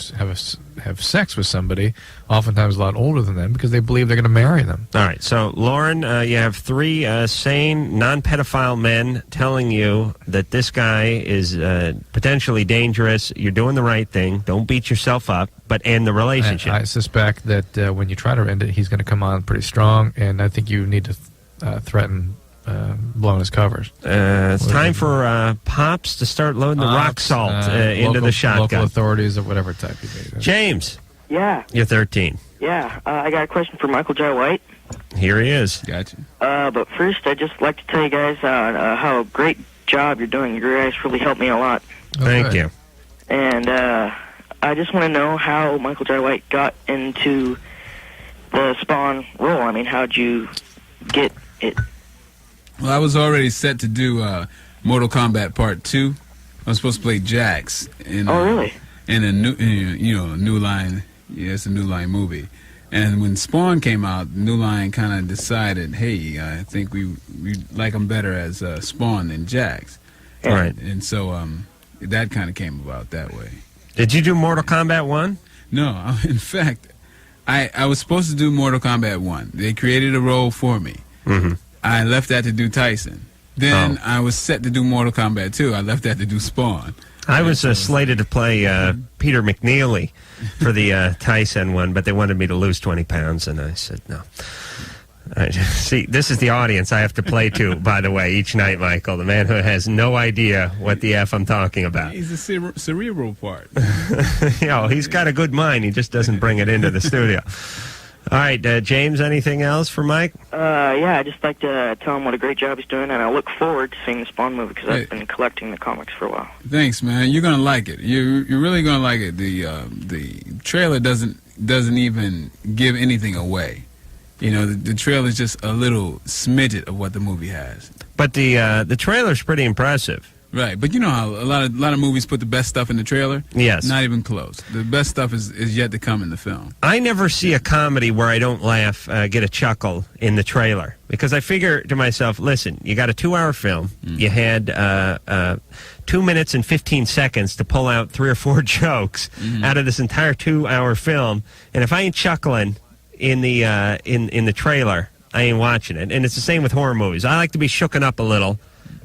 have sex with somebody, oftentimes a lot older than them, because they believe they're going to marry them. All right. So, Lauren, you have 3 sane, non-pedophile men telling you that this guy is potentially dangerous. You're doing the right thing. Don't beat yourself up, but end the relationship. I suspect that when you try to end it, he's going to come on pretty strong, and I think you need to threaten blowing his covers. It's time for Pops to start loading the rock salt into the shotgun. Local authorities of whatever type you need. James. Yeah. You're 13. Yeah. I got a question for Michael J. White. Here he is. Gotcha. But first, I'd just like to tell you guys how great job you're doing. You guys really helped me a lot. Thank you. And I just want to know how Michael J. White got into the Spawn role. I mean, how'd you get it? Well, I was already set to do Mortal Kombat Part 2. I was supposed to play Jax in really? In a New Line. Yeah, it's a New Line movie. And when Spawn came out, New Line kind of decided, hey, I think we like him better as Spawn than Jax. Yeah. Right. And so that kind of came about that way. Did you do Mortal Kombat 1? No. In fact, I was supposed to do Mortal Kombat 1. They created a role for me. Mm-hmm. I left that to do Tyson. Then I was set to do Mortal Kombat 2. I left that to do Spawn. I was slated to play Peter McNeely for the Tyson one, but they wanted me to lose 20 pounds, and I said no. See, this is the audience I have to play to, by the way, each night, Michael, the man who has no idea what the F I'm talking about. He's the cerebral part. He's got a good mind. He just doesn't bring it into the studio. All right, James, anything else for Mike? Yeah, I'd just like to tell him what a great job he's doing, and I look forward to seeing the Spawn movie because I've been collecting the comics for a while. Thanks, man. You're gonna like it. You're really gonna like it. The trailer doesn't even give anything away. The trailer is just a little smidget of what the movie has. But the trailer's pretty impressive. Right, but you know how a lot of movies put the best stuff in the trailer? Yes. Not even close. The best stuff is yet to come in the film. I never see a comedy where I don't laugh, get a chuckle in the trailer. Because I figure to myself, listen, you got a 2-hour film. You had 2 minutes and 15 seconds to pull out 3 or 4 jokes out of this entire 2-hour film. And if I ain't chuckling in the trailer, I ain't watching it. And it's the same with horror movies. I like to be shooken up a little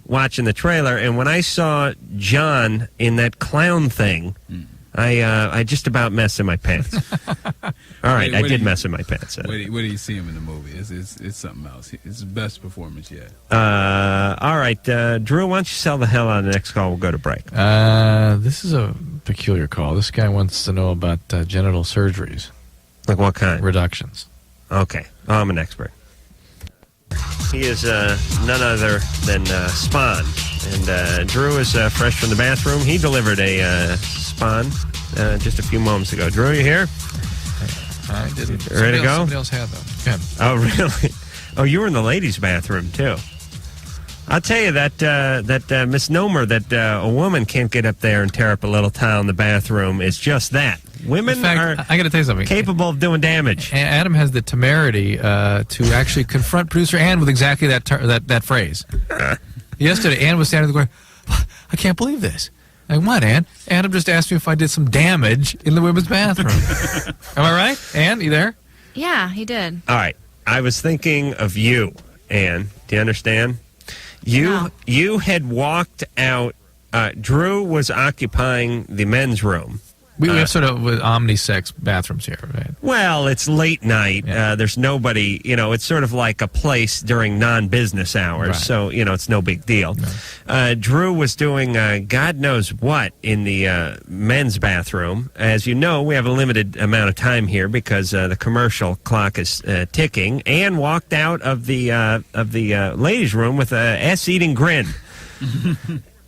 watching the trailer, and when I saw John in that clown thing, I just about messed in my pants. All right, I did mess in my pants. Where do you see him in the movie? It's something else. It's his best performance yet. All right, Drew, why don't you sell the hell out of the next call? We'll go to break. This is a peculiar call. This guy wants to know about genital surgeries. Like what kind? Reductions. Okay. I'm an expert. He is none other than Spawn. And Drew is fresh from the bathroom. He delivered a Spawn just a few moments ago. Drew, you here? I didn't. Ready to go? Somebody else had them. Good. Oh, really? Oh, you were in the ladies' bathroom, too. I'll tell you that misnomer that a woman can't get up there and tear up a little tile in the bathroom is just that. Women in fact, I got to tell you something. Capable of doing damage. Adam has the temerity to actually confront producer Ann with exactly that phrase. Yesterday, Ann was standing there going, I can't believe this. Like, what, Ann? Adam just asked me if I did some damage in the women's bathroom. Am I right? Ann, you there? Yeah, he did. All right. I was thinking of you, Ann. Do you understand? You had walked out. Drew was occupying the men's room. We have sort of with omnisex bathrooms here, right? Well, it's late night. Yeah. There's nobody, it's sort of like a place during non-business hours. Right. So, it's no big deal. No. Drew was doing God knows what in the men's bathroom. As you know, we have a limited amount of time here because the commercial clock is ticking. Ann walked out of the ladies' room with a ass-eating grin.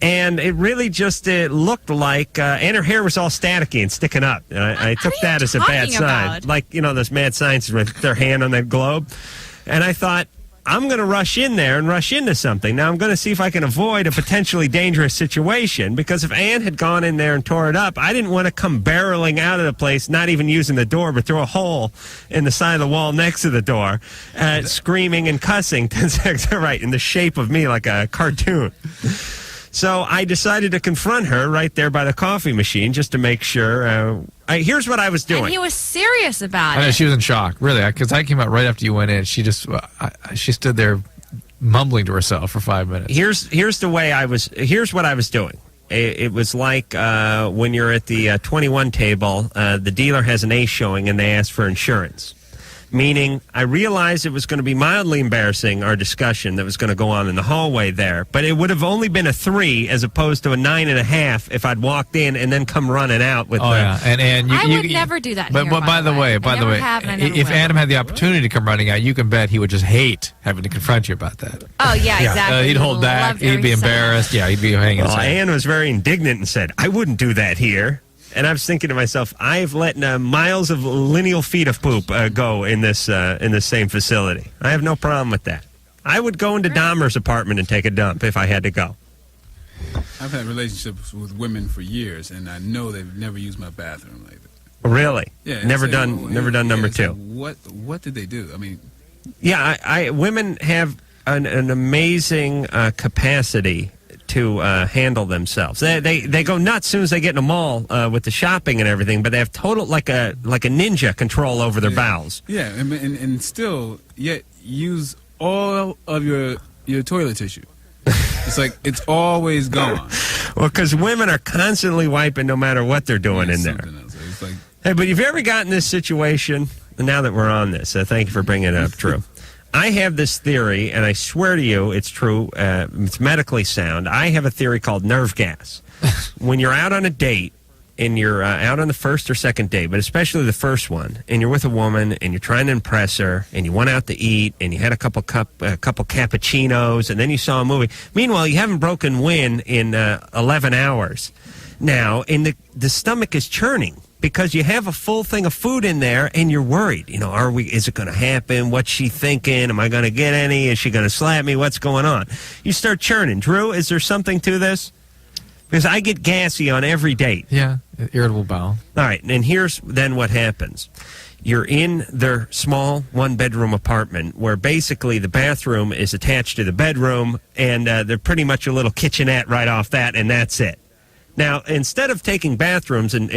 And it really just looked like, and her hair was all staticky and sticking up. I took that as a bad sign. Like, those mad scientists with their hand on that globe. And I thought, I'm going to rush in there and rush into something. Now, I'm going to see if I can avoid a potentially dangerous situation, because if Ann had gone in there and tore it up, I didn't want to come barreling out of the place, not even using the door, but through a hole in the side of the wall next to the door, screaming and cussing, 10 seconds right, in the shape of me like a cartoon. So I decided to confront her right there by the coffee machine just to make sure. Here's what I was doing. And he was serious about I know, it. she was in shock, really, because I came out right after you went in. She just she stood there mumbling to herself for 5 minutes. Here's the way I was. Here's what I was doing. It was like when you're at the 21 table, the dealer has an ace showing and they ask for insurance. Meaning, I realized it was going to be mildly embarrassing, our discussion that was going to go on in the hallway there. But it would have only been a 3 as opposed to a 9.5 if I'd walked in and then come running out with. Yeah, and I would never do that. But here, by the way, if Adam had the opportunity to come running out, you can bet he would just hate having to confront you about that. Oh yeah, exactly. He'd hold back. He'd be embarrassed. Yeah, he'd be hanging his head. Ann was very indignant and said, "I wouldn't do that here." And I was thinking to myself, I've let miles of lineal feet of poop go in this same facility. I have no problem with that. I would go into Dahmer's apartment and take a dump if I had to go. I've had relationships with women for years, and I know they've never used my bathroom like that. Really? Yeah. Never done number 2. What did they do? I mean. Yeah, women have an amazing capacity to handle themselves. They go nuts as soon as they get in the mall with the shopping and everything, but they have total like a ninja control over their bowels. Yeah, and still yet use all of your toilet tissue. It's like it's always gone. Well, because women are constantly wiping no matter what they're doing in there. It's like, hey, but have you ever gotten this situation? Now that we're on this, thank you for bringing it up, Drew. I have this theory, and I swear to you it's true. It's medically sound. I have a theory called nerve gas. When you're out on a date, and you're out on the first or second date, but especially the first one, and you're with a woman, and you're trying to impress her, and you went out to eat, and you had a couple cappuccinos, and then you saw a movie. Meanwhile, you haven't broken wind in 11 hours. Now, and the stomach is churning, because you have a full thing of food in there and you're worried. Is it going to happen? What's she thinking? Am I going to get any? Is she going to slap me? What's going on? You start churning. Drew, is there something to this? Because I get gassy on every date. Yeah, irritable bowel. All right, and here's then what happens. You're in their small one-bedroom apartment where basically the bathroom is attached to the bedroom, and they're pretty much a little kitchenette right off that, and that's it. Now, instead of taking bathrooms and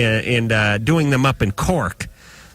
doing them up in cork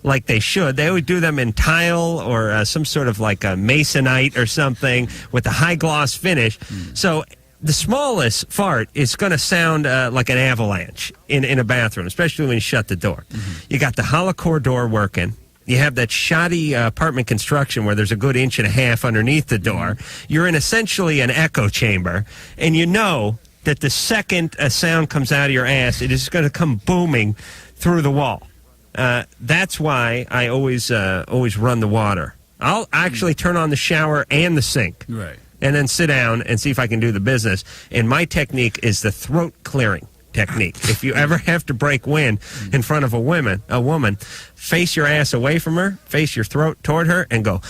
like they should, they would do them in tile or some sort of like a masonite or something with a high-gloss finish. So the smallest fart is going to sound like an avalanche in a bathroom, especially when you shut the door. You got the hollow core door working. You have that shoddy apartment construction where there's a good 1.5 inches underneath the door. You're in essentially an echo chamber, and you know that the second a sound comes out of your ass, it is going to come booming through the wall. That's why I always run the water. I'll actually turn on the shower and the sink. Right. And then sit down and see if I can do the business. And my technique is the throat clearing technique. If you ever have to break wind in front of a woman, face your ass away from her, face your throat toward her, and go,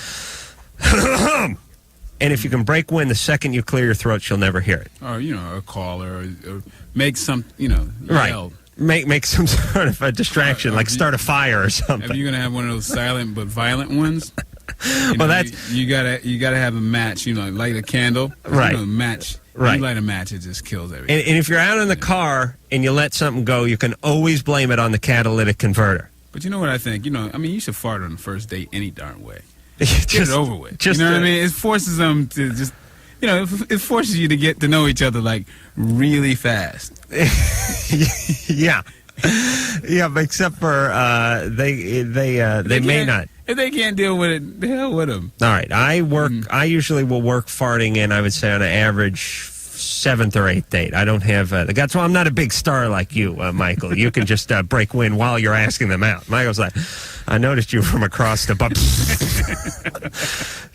and if you can break wind the second you clear your throat, she'll never hear it. Or, a caller, or make some, right. yell. Make some sort of a distraction, like start a fire or something. If you're gonna have one of those silent but violent ones, that's you gotta have a match. Light a candle, right? Match, right? You light a match, it just kills everything. And if you're out in the car and you let something go, you can always blame it on the catalytic converter. But you know what I think? You should fart on the first date any darn way. Get it over with. You know what I mean? It forces them to just, it forces you to get to know each other like really fast. Yeah. Yeah, but except for they may not. If they can't deal with it, the hell with them. All right, I usually will work farting in, I would say, on an average 7th or 8th date. I don't have the guts. Well, I'm not a big star like you, Michael. You can just break wind while you're asking them out. Michael's like, I noticed you from across the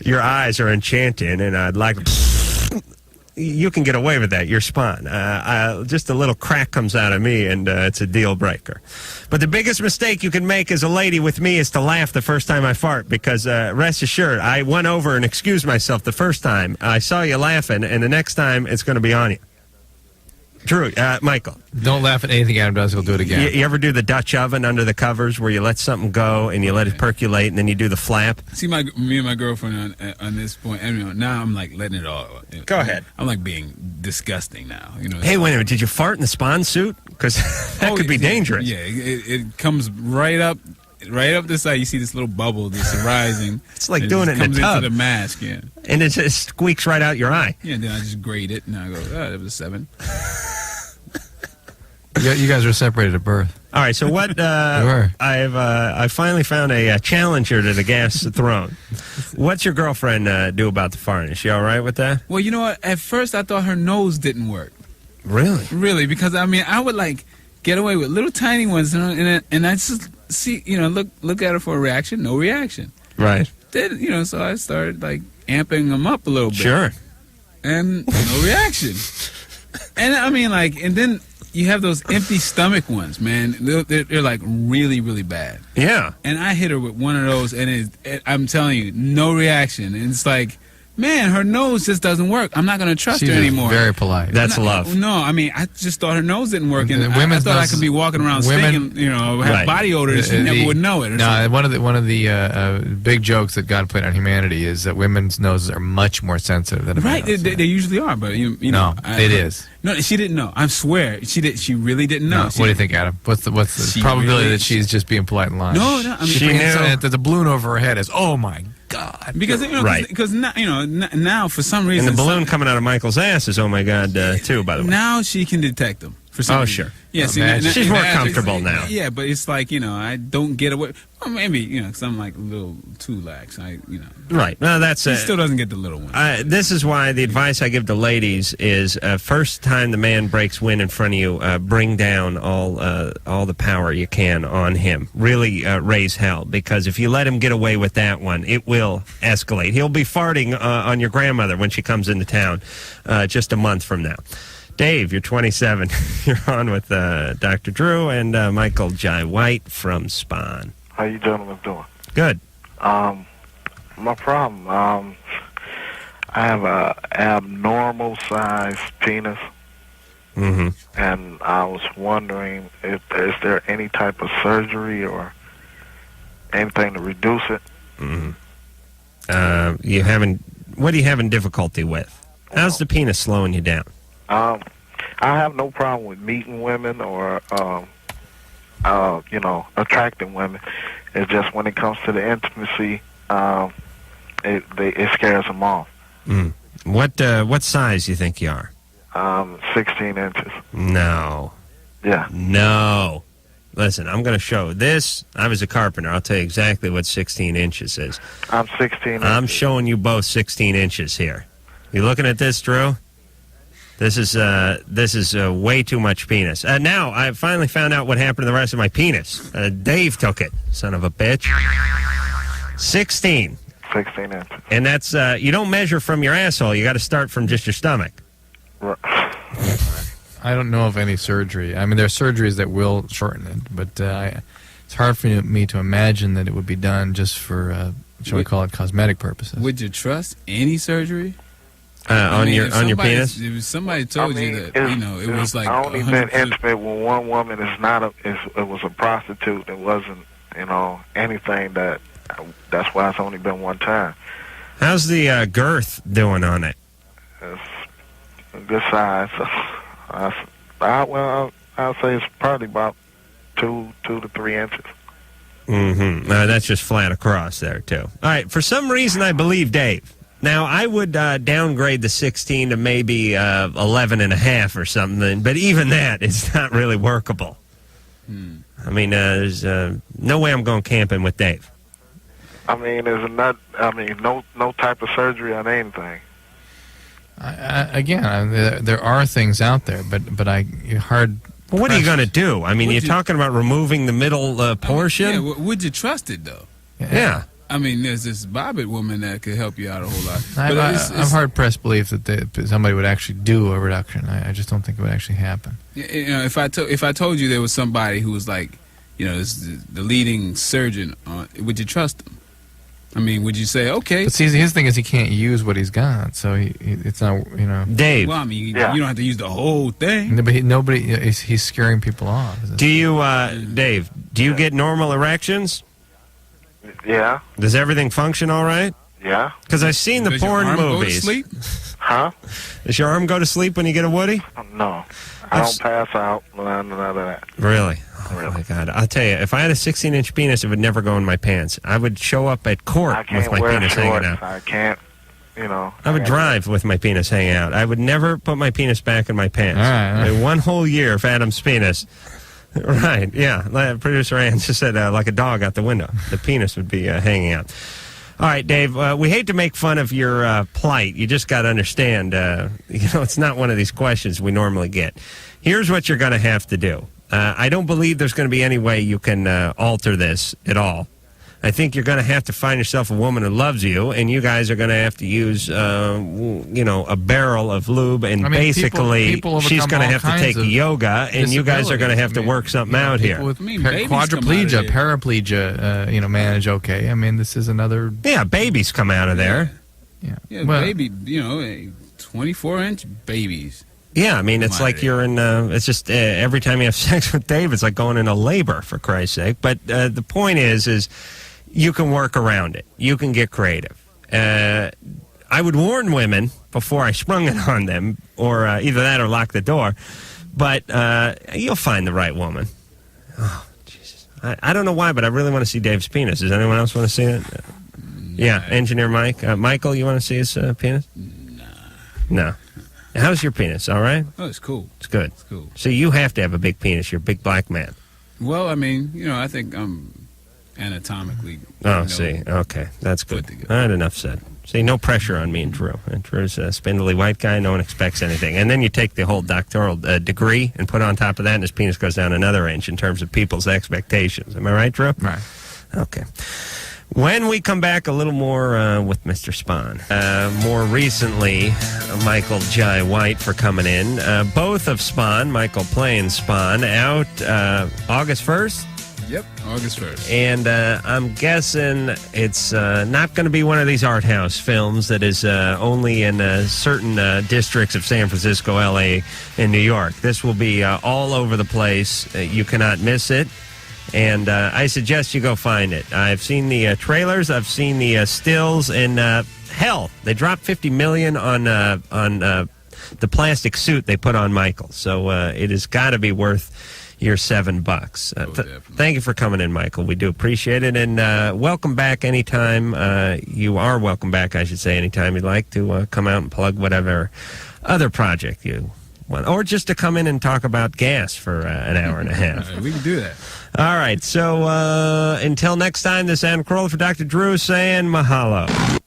your eyes are enchanting, and I'd like. You can get away with that. You're spun. Just a little crack comes out of me, and it's a deal breaker. But the biggest mistake you can make as a lady with me is to laugh the first time I fart, because rest assured, I went over and excused myself the first time. I saw you laughing, and the next time it's going to be on you. Drew, Michael. Don't laugh at anything Adam does. He'll do it again. You ever do the Dutch oven under the covers where you let something go and you let it percolate and then you do the flap? See, me and my girlfriend on this point, now I'm like letting it all. Go ahead. I'm like being disgusting now. Hey, wait a minute. Did you fart in the spawn suit? Because that could be dangerous. Yeah, it comes right up the side. You see this little bubble that's rising. It's like doing it in a comes tub. into the mask, yeah. And it just squeaks right out your eye. Yeah, and then I just grade it, and I go, that was a 7. You guys were separated at birth. All right, so what? I finally found a challenger to the gas throne. What's your girlfriend do about the farting? Is she all right with that? Well, you know what? At first, I thought her nose didn't work. Really? Really, because I would like get away with little tiny ones, and I just see, look at her for a reaction. No reaction. Right. Then, so I started like amping them up a little bit. Sure. And no reaction. And and then you have those empty stomach ones, man. They're like really, really bad. Yeah. And I hit her with one of those, and I'm telling you, no reaction. And it's like, man, her nose just doesn't work. I'm not going to trust her anymore. Very polite. That's love. No, I just thought her nose didn't work, and I thought I could be walking around stinking, have body odor, and she never would know it. No, one of the big jokes that God played on humanity is that women's noses are much more sensitive than a man's. Right, they usually are, but you know, it is. No, she didn't know. I swear, she really didn't know. No, what do you think, Adam? What's the probability that she's just being polite and lying? No, she knew that the balloon over her head is. Oh my God! Because because now for some reason, and the balloon coming out of Michael's ass is oh my God too. By the way, now she can detect them. For some reason. Sure. Yeah, she's more comfortable now. Yeah, but it's like I don't get away. Well, maybe because I'm like a little too lax. Right. No, that's she still doesn't get the little one. This is why the advice I give to ladies is first time the man breaks wind in front of you, bring down all the power you can on him. Really raise hell, because if you let him get away with that one, it will escalate. He'll be farting on your grandmother when she comes into town just a month from now. Dave, you're 27. You're on with Dr. Drew and Michael Jai White from Spawn. How you gentlemen doing? Good. My problem, I have a abnormal sized penis. Mm-hmm. And I was wondering is there any type of surgery or anything to reduce it? Mm-hmm. What are you having difficulty with? How's the penis slowing you down? I have no problem with meeting women or, attracting women. It's just when it comes to the intimacy, it scares them off. Mm. What size do you think you are? 16 inches. No. Yeah. No. Listen, I'm going to show this. I was a carpenter. I'll tell you exactly what 16 inches is. I'm 16 inches. I'm showing you both 16 inches here. You looking at this, Drew? This is way too much penis. Now, I finally found out what happened to the rest of my penis. Dave took it, son of a bitch. 16. 16 inches. And that's, you don't measure from your asshole. You got to start from just your stomach. Right. I don't know of any surgery. I mean, there are surgeries that will shorten it, but it's hard for me to imagine that it would be done just for, shall we call it, cosmetic purposes. Would you trust any surgery? On your penis? If somebody told you that, it was like. I only been intimate with one woman. It was a prostitute. It wasn't, anything that. That's why it's only been one time. How's the girth doing on it? It's a good size. I'll say it's probably about 2 to 3 inches. That's just flat across there, too. All right, for some reason, I believe Dave. Now, I would downgrade the 16 to maybe 11 and a half or something, but even that is not really workable. I mean, there's no way I'm going camping with Dave. I mean, no type of surgery on anything. There are things out there, but hard. Well, what are you going to do? I mean, you're talking about removing the middle portion? Yeah, would you trust it, though? Yeah. I mean, there's this Bobbitt woman that could help you out a whole lot. I'm hard-pressed to believe that somebody would actually do a reduction. I just don't think it would actually happen. You know, if I told you there was somebody who was like, you know, the leading surgeon, would you trust him? I mean, would you say, okay? But see, his thing is he can't use what he's got, so it's not, you know. Dave. Well, I mean, you don't have to use the whole thing. No, but he's scaring people off. Do you, Dave, do you get normal erections? Yeah. Does everything function all right? Yeah. Because I've seen the porn movies. Go to sleep? Huh? Does your arm go to sleep when you get a Woody? No. I don't pass out. None of that. Really? Oh, my God. I'll tell you, if I had a 16-inch penis, it would never go in my pants. I would show up at court with my penis hanging out. I can't, you know. I would drive with my penis hanging out. I would never put my penis back in my pants. All right. I mean, one whole year of Adam's penis. Right, yeah. Producer Ann just said like a dog out the window. The penis would be hanging out. All right, Dave, we hate to make fun of your plight. You just got to understand, it's not one of these questions we normally get. Here's what you're going to have to do. I don't believe there's going to be any way you can alter this at all. I think you're going to have to find yourself a woman who loves you, and you guys are going to have to use, a barrel of lube, and basically she's going to have to take yoga, and you guys are going to have to work something out here. With quadriplegia, paraplegia, manage okay. I mean, this is another... Yeah, babies come out of there. Yeah, baby, 24-inch babies. Yeah, I mean, it's like you're in, it's just every time you have sex with Dave, it's like going into labor, for Christ's sake. But the point is you can work around it. You can get creative. I would warn women before I sprung it on them, or either that or lock the door. But you'll find the right woman. Oh, Jesus. I don't know why, but I really want to see Dave's penis. Does anyone else want to see it? Yeah, Engineer Mike. Michael, you want to see his penis? No. How's your penis? All right? Oh, it's cool. It's good. It's cool. So you have to have a big penis. You're a big black man. Well, I mean, I think I'm anatomically. See. Okay. That's good. All right, enough said. See, no pressure on me and Drew. And Drew's a spindly white guy. No one expects anything. And then you take the whole doctoral degree and put it on top of that, and his penis goes down another inch in terms of people's expectations. Am I right, Drew? Right. Okay. When we come back, a little more with Mr. Spahn. More recently, Michael Jai White for coming in. Both of Spahn, Michael playing Spahn, out August 1st? Yep, August 1st. And I'm guessing it's not going to be one of these art house films that is only in certain districts of San Francisco, L.A., and New York. This will be all over the place. You cannot miss it. And I suggest you go find it. I've seen the trailers. I've seen the stills. And hell, they dropped $50 million on the plastic suit they put on Michael. So it has got to be worth your $7. Thank you for coming in, Michael. We do appreciate it. And welcome back anytime. You are welcome back, I should say, anytime you'd like to come out and plug whatever other project you want. Or just to come in and talk about gas for an hour and a half. We can do that. All right, so until next time, this is Adam Carolla for Dr. Drew saying mahalo.